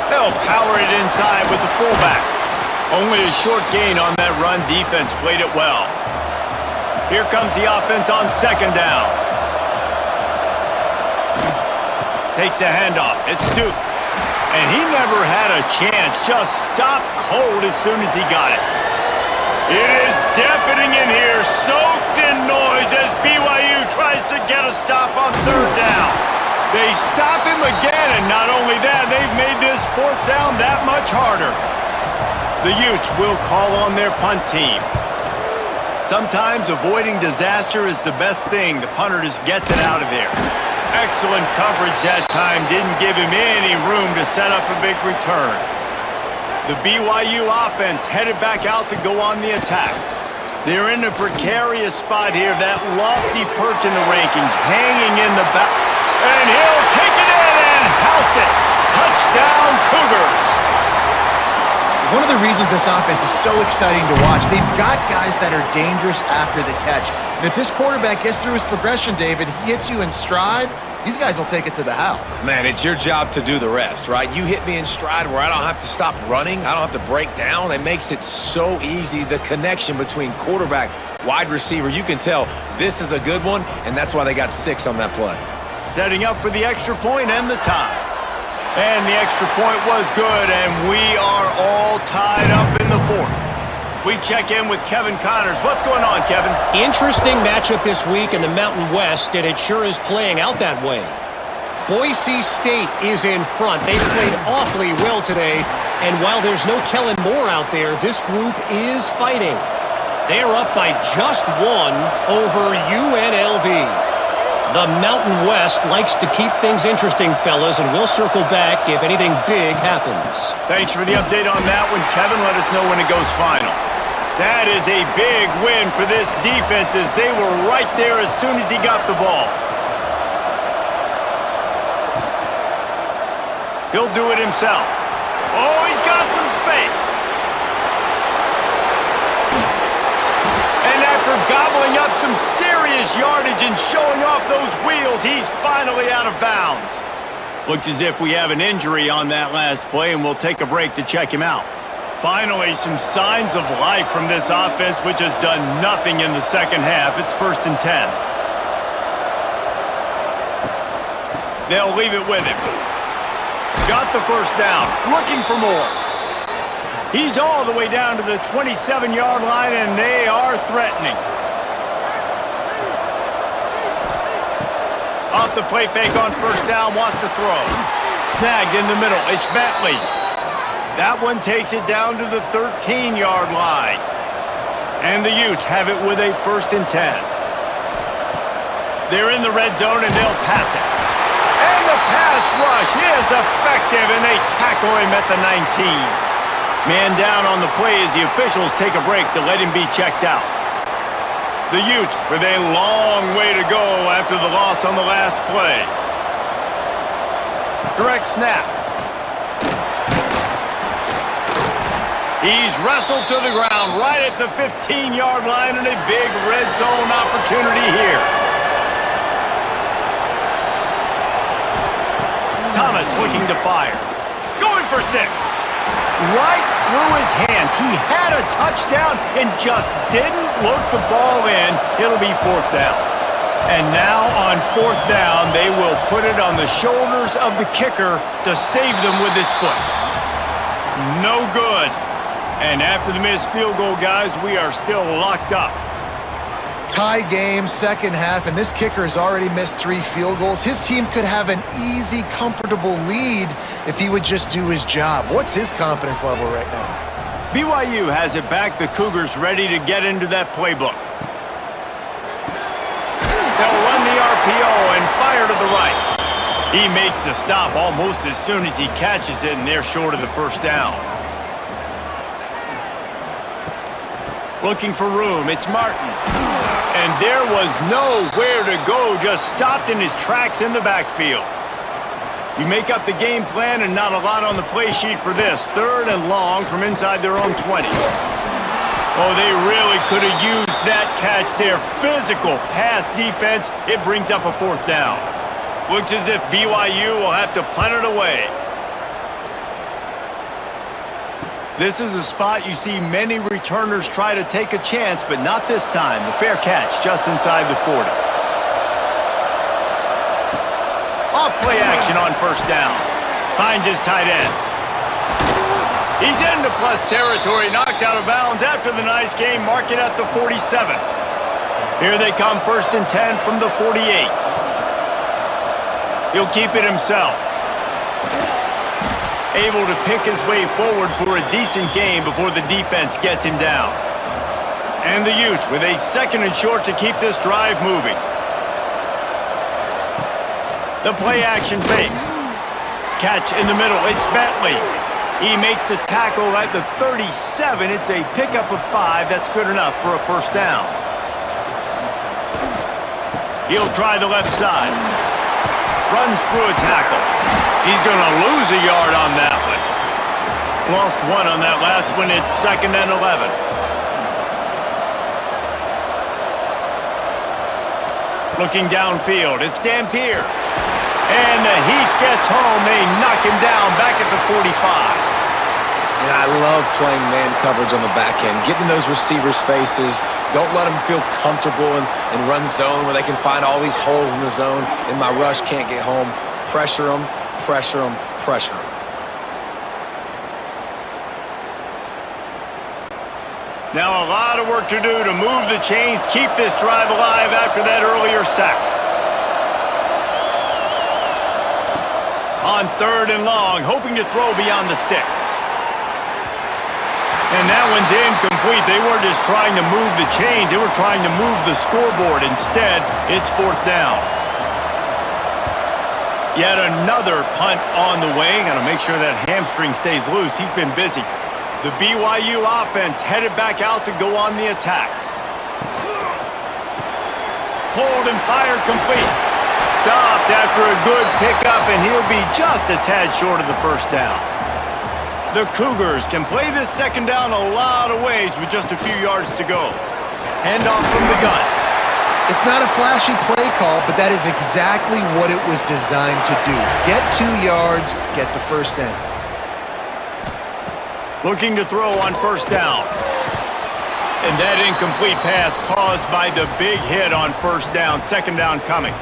They'll power it inside with the fullback. Only a short gain on that run. Defense played it well. Here comes the offense on second down. Takes the handoff. It's Duke. And he never had a chance. Just stopped cold as soon as he got it. It is deafening in here, soaked in noise as BYU tries to get a stop on third down. They stop him again, and not only that, they've made this fourth down that much harder. The Utes will call on their punt team. Sometimes avoiding disaster is the best thing. The punter just gets it out of there. Excellent coverage that time. Didn't give him any room to set up a big return. The BYU offense headed back out to go on the attack. They're in a precarious spot here. That lofty perch in the rankings, hanging in the back. And he'll take it in and house it. Touchdown, Cougars. One of the reasons this offense is so exciting to watch, they've got guys that are dangerous after the catch. And if this quarterback gets through his progression, David, he hits you in stride, these guys will take it to the house. Man, it's your job to do the rest, right? You hit me in stride where I don't have to stop running. I don't have to break down. It makes it so easy. The connection between quarterback, wide receiver, you can tell this is a good one, and that's why they got 6 on that play. Setting up for the extra point and the tie. And the extra point was good, and we are all tied up in the fourth. We check in with Kevin Connors. What's going on, Kevin? Interesting matchup this week in the Mountain West, and it sure is playing out that way. Boise State is in front. They've played awfully well today, and while there's no Kellen Moore out there, this group is fighting. They're up by just 1 over UNLV. The Mountain West likes to keep things interesting, fellas, and we'll circle back if anything big happens. Thanks for the update on that one, Kevin. Let us know when it goes final. That is a big win for this defense as they were right there as soon as he got the ball. He'll do it himself. Oh, he's got some space. And after gobbling up some serious yardage and showing off those wheels, he's finally out of bounds. Looks as if we have an injury on that last play, and we'll take a break to check him out. Finally, some signs of life from this offense, which has done nothing in the second half. It's 1st and 10. They'll leave it with him. Got the first down, looking for more. He's all the way down to the 27-yard line, and they are threatening. Off the play fake on first down, wants to throw. Snagged in the middle, it's Bentley. That one takes it down to the 13-yard line. And the Utes have it with a 1st and 10. They're in the red zone, and they'll pass it. And the pass rush is effective, and they tackle him at the 19. Man down on the play as the officials take a break to let him be checked out. The Utes with a long way to go after the loss on the last play. Direct snap. He's wrestled to the ground right at the 15-yard line, and a big red zone opportunity here. pass, looking to fire. Going for 6. Right through his hands. He had a touchdown and just didn't look the ball in. It'll be 4th down. And now on 4th down, they will put it on the shoulders of the kicker to save them with his foot. No good. And after the missed field goal, guys, we are still locked up. Tie game, second half, and this kicker has already missed 3 field goals. His team could have an easy, comfortable lead if he would just do his job. What's his confidence level right now? BYU has it back. The Cougars ready to get into that playbook. They'll run the RPO and fire to the right. He makes the stop almost as soon as he catches it, and they're short of the 1st down. Looking for room, it's Martin. And there was nowhere to go, just stopped in his tracks in the backfield. You make up the game plan and not a lot on the play sheet for this. 3rd and long from inside their own 20. Oh, they really could have used that catch. Their physical pass defense, it brings up a 4th down. Looks as if BYU will have to punt it away. This is a spot you see many returners try to take a chance, but not this time. The fair catch just inside the 40. Off play action on 1st down. Finds his tight end. He's into plus territory, knocked out of bounds after the nice game. Mark it at the 47. Here they come, 1st and 10 from the 48. He'll keep it himself. Able to pick his way forward for a decent game before the defense gets him down. And the Utes with a 2nd and short to keep this drive moving. The play action fake. Catch in the middle, it's Bentley. He makes the tackle at the 37. It's a pickup of 5. That's good enough for a 1st down. He'll try the left side. Runs through a tackle. He's going to lose a yard on that one. Lost 1 on that last one. It's 2nd and 11. Looking downfield, it's Dampier. And the Heat gets home. They knock him down back at the 45. And I love playing man coverage on the back end, getting in those receivers' faces. Don't let them feel comfortable and run zone where they can find all these holes in the zone, and my rush can't get home. Pressure them, pressure them, pressure them. Now a lot of work to do to move the chains, keep this drive alive after that earlier sack. On 3rd and long, hoping to throw beyond the sticks. And that one's incomplete. They weren't just trying to move the chains, they were trying to move the scoreboard. Instead, it's 4th down. Yet another punt on the way. Got to make sure that hamstring stays loose. He's been busy. The BYU offense headed back out to go on the attack. Pulled and fired complete. Stopped after a good pickup, and he'll be just a tad short of the 1st down. The Cougars can play this 2nd down a lot of ways with just a few yards to go. Handoff from the gun. It's not a flashy play call, but that is exactly what it was designed to do. Get 2 yards, get the 1st down. Looking to throw on 1st down. And that incomplete pass caused by the big hit on 1st down. 2nd down coming.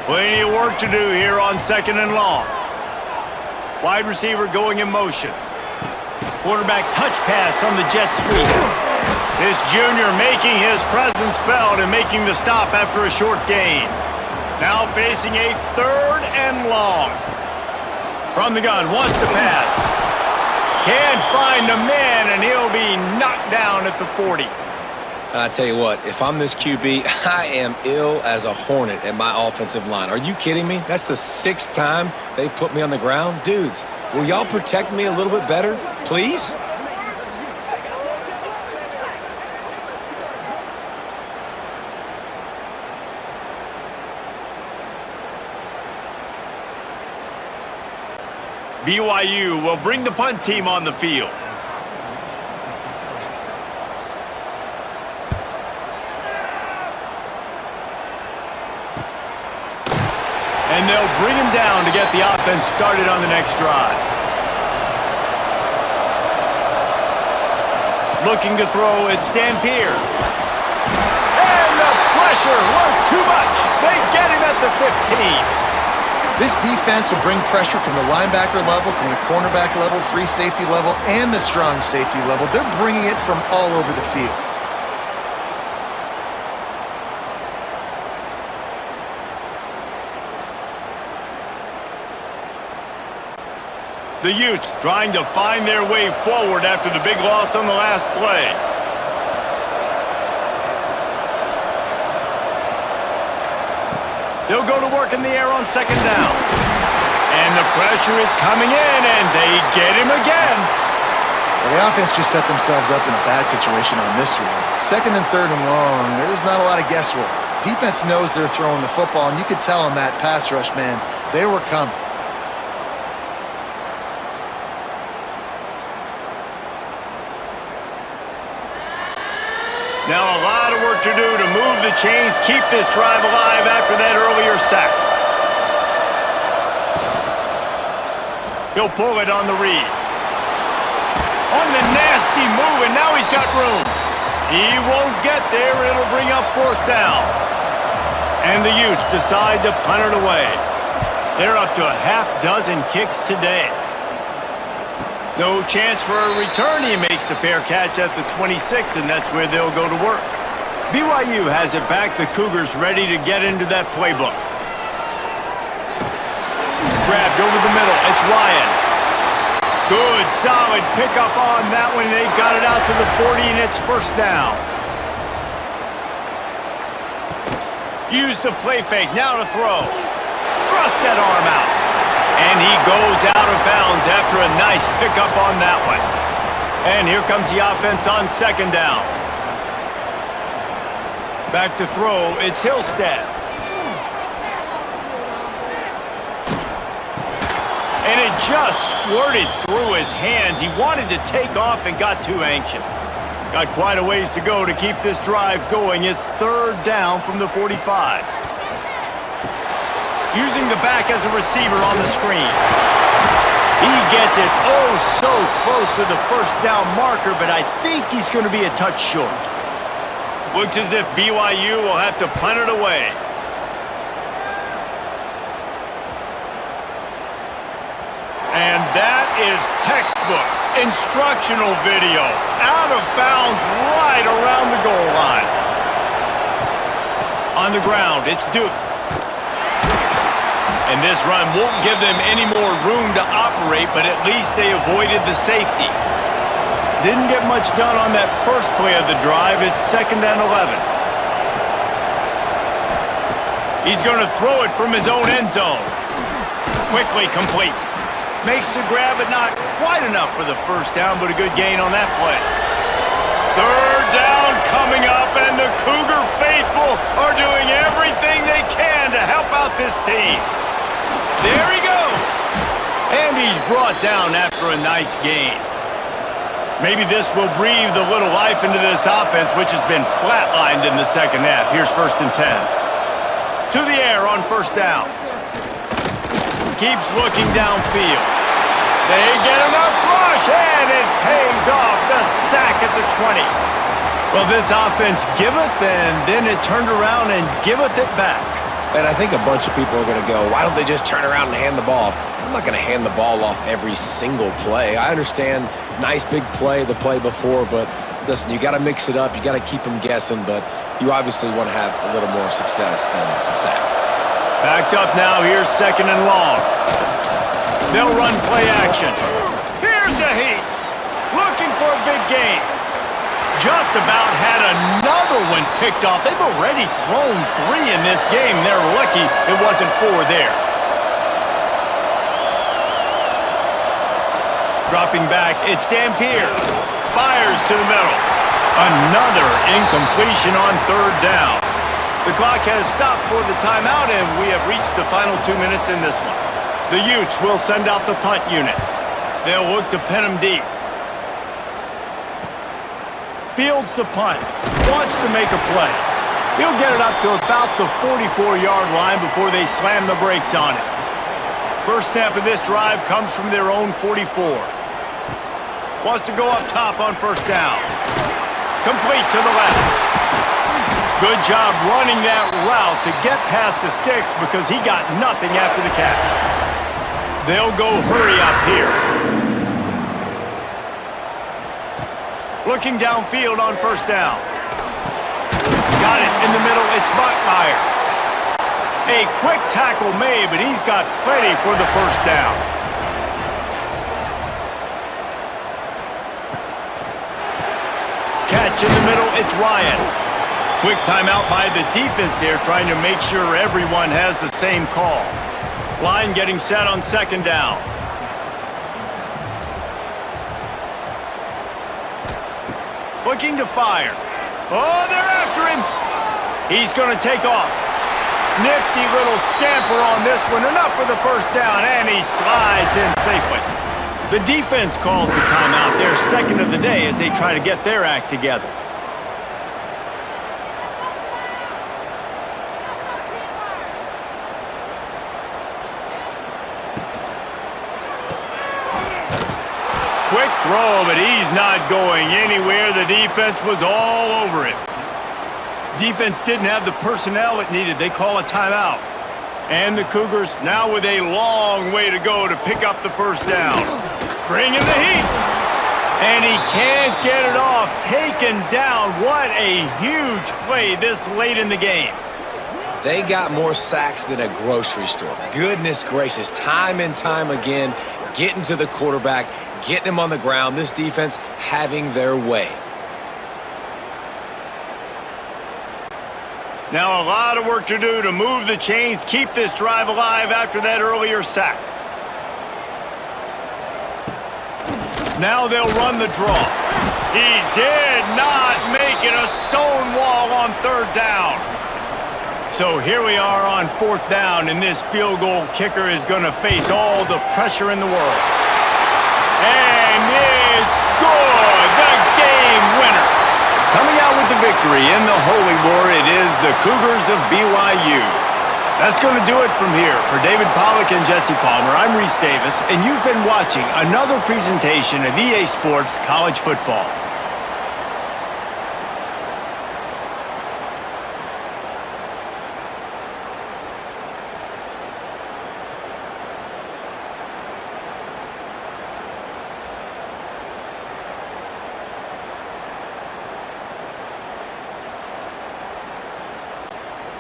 Plenty of work to do here on 2nd and long. Wide receiver going in motion. Quarterback touch pass on the jet sweep. This junior making his presence felt and making the stop after a short gain. Now facing a 3rd and long. From the gun, wants to pass. Can't find a man, and he'll be knocked down at the 40. I tell you what, if I'm this QB, I am ill as a hornet at my offensive line. Are you kidding me? That's the 6th time they've put me on the ground. Dudes, will y'all protect me a little bit better, please? BYU will bring the punt team on the field. And they'll bring him down to get the offense started on the next drive. Looking to throw, it's Dampier. And the pressure was too much. They get him at the 15. This defense will bring pressure from the linebacker level, from the cornerback level, free safety level, and the strong safety level. They're bringing it from all over the field. The Utes trying to find their way forward after the big loss on the last play. They'll go to work in the air on second down. And the pressure is coming in, and they get him again. Well, the offense just set themselves up in a bad situation on this one. Second and third and long, there's not a lot of guesswork. Defense knows they're throwing the football, and you could tell in that pass rush, man, they were coming. Now a lot of work to do to move the chains, keep this drive alive after that earlier sack. He'll pull it on the read. On the nasty move, and now he's got room. He won't get there. It'll bring up fourth down. And the Utes decide to punt it away. They're up to a half dozen kicks today. No chance for a return. He makes the fair catch at the 26, and that's where they'll go to work. BYU has it back. The Cougars ready to get into that playbook. Grabbed over the middle. It's Ryan. Good, solid pickup on that one. They've got it out to the 40, and it's first down. Use the play fake. Now to throw. Thrust that arm out. And he goes out of bounds after a nice pickup on that one. And here comes the offense on second down. Back to throw, it's Hillstead. And it just squirted through his hands. He wanted to take off and got too anxious. Got quite a ways to go to keep this drive going. It's third down from the 45. Using the back as a receiver on the screen. He gets it oh so close to the first down marker, but I think he's going to be a touch short. Looks as if BYU will have to punt it away. And that is textbook instructional video. Out of bounds right around the goal line. On the ground, it's Duke. And this run won't give them any more room to operate, but at least they avoided the safety. Didn't get much done on that first play of the drive. It's second and 11. He's going to throw it from his own end zone. Quickly complete. Makes the grab, but not quite enough for the first down, but a good gain on that play. Third down coming up, and the Cougar faithful are doing everything they can to help out this team. There he goes. And he's brought down after a nice gain. Maybe this will breathe a little life into this offense, which has been flatlined in the second half. Here's first and 10. To the air on first down. Keeps looking downfield. They get enough rush, and it pays off. The sack at the 20. Well, this offense giveth, and then it turned around and giveth it back. And I think a bunch of people are going to go, why don't they just turn around and hand the ball off? I'm not going to hand the ball off every single play. I understand nice big play the play before, but listen, you got to mix it up. You got to keep them guessing, but you obviously want to have a little more success than a sack. Backed up now. Here's second and long. They'll run play action. Here's a heat. Looking for a big gain. Just about had another one picked off. They've already thrown 3 in this game. They're lucky it wasn't 4 there. Dropping back, it's Dampier. Fires to the middle. Another incompletion on third down. The clock has stopped for the timeout, and we have reached the final 2 minutes in this one. The Utes will send out the punt unit. They'll look to pin him deep. Fields the punt. Wants to make a play. He'll get it up to about the 44-yard line before they slam the brakes on it. First snap of this drive comes from their own 44. Wants to go up top on first down. Complete to the left. Good job running that route to get past the sticks because he got nothing after the catch. They'll go hurry up here. Looking downfield on first down. Got it in the middle. It's Buckmeyer. A quick tackle made, but he's got plenty for the first down. Catch in the middle. It's Ryan. Quick timeout by the defense there, trying to make sure everyone has the same call. Line getting set on second down. Looking to fire. Oh, they're after him. He's going to take off. Nifty little scamper on this one. Enough for the first down, and he slides in safely. The defense calls the timeout. Their second of the day as they try to get their act together. Quick throw, but he's not going anywhere. The defense was all over it. Defense didn't have the personnel it needed. They call a timeout. And the Cougars now with a long way to go to pick up the first down. Bring in the heat. And he can't get it off. Taken down. What a huge play this late in the game. They got more sacks than a grocery store. Goodness gracious, time and time again, getting to the quarterback, getting him on the ground. This defense having their way. Now a lot of work to do to move the chains, keep this drive alive after that earlier sack. Now they'll run the draw. He did not make it. A stone wall on third down. So here we are on fourth down, and this field goal kicker is going to face all the pressure in the world. And it's good! The game winner! Coming out with the victory in the Holy War, it is the Cougars of BYU. That's going to do it from here. For David Pollack and Jesse Palmer, I'm Reese Davis, and you've been watching another presentation of EA Sports College Football.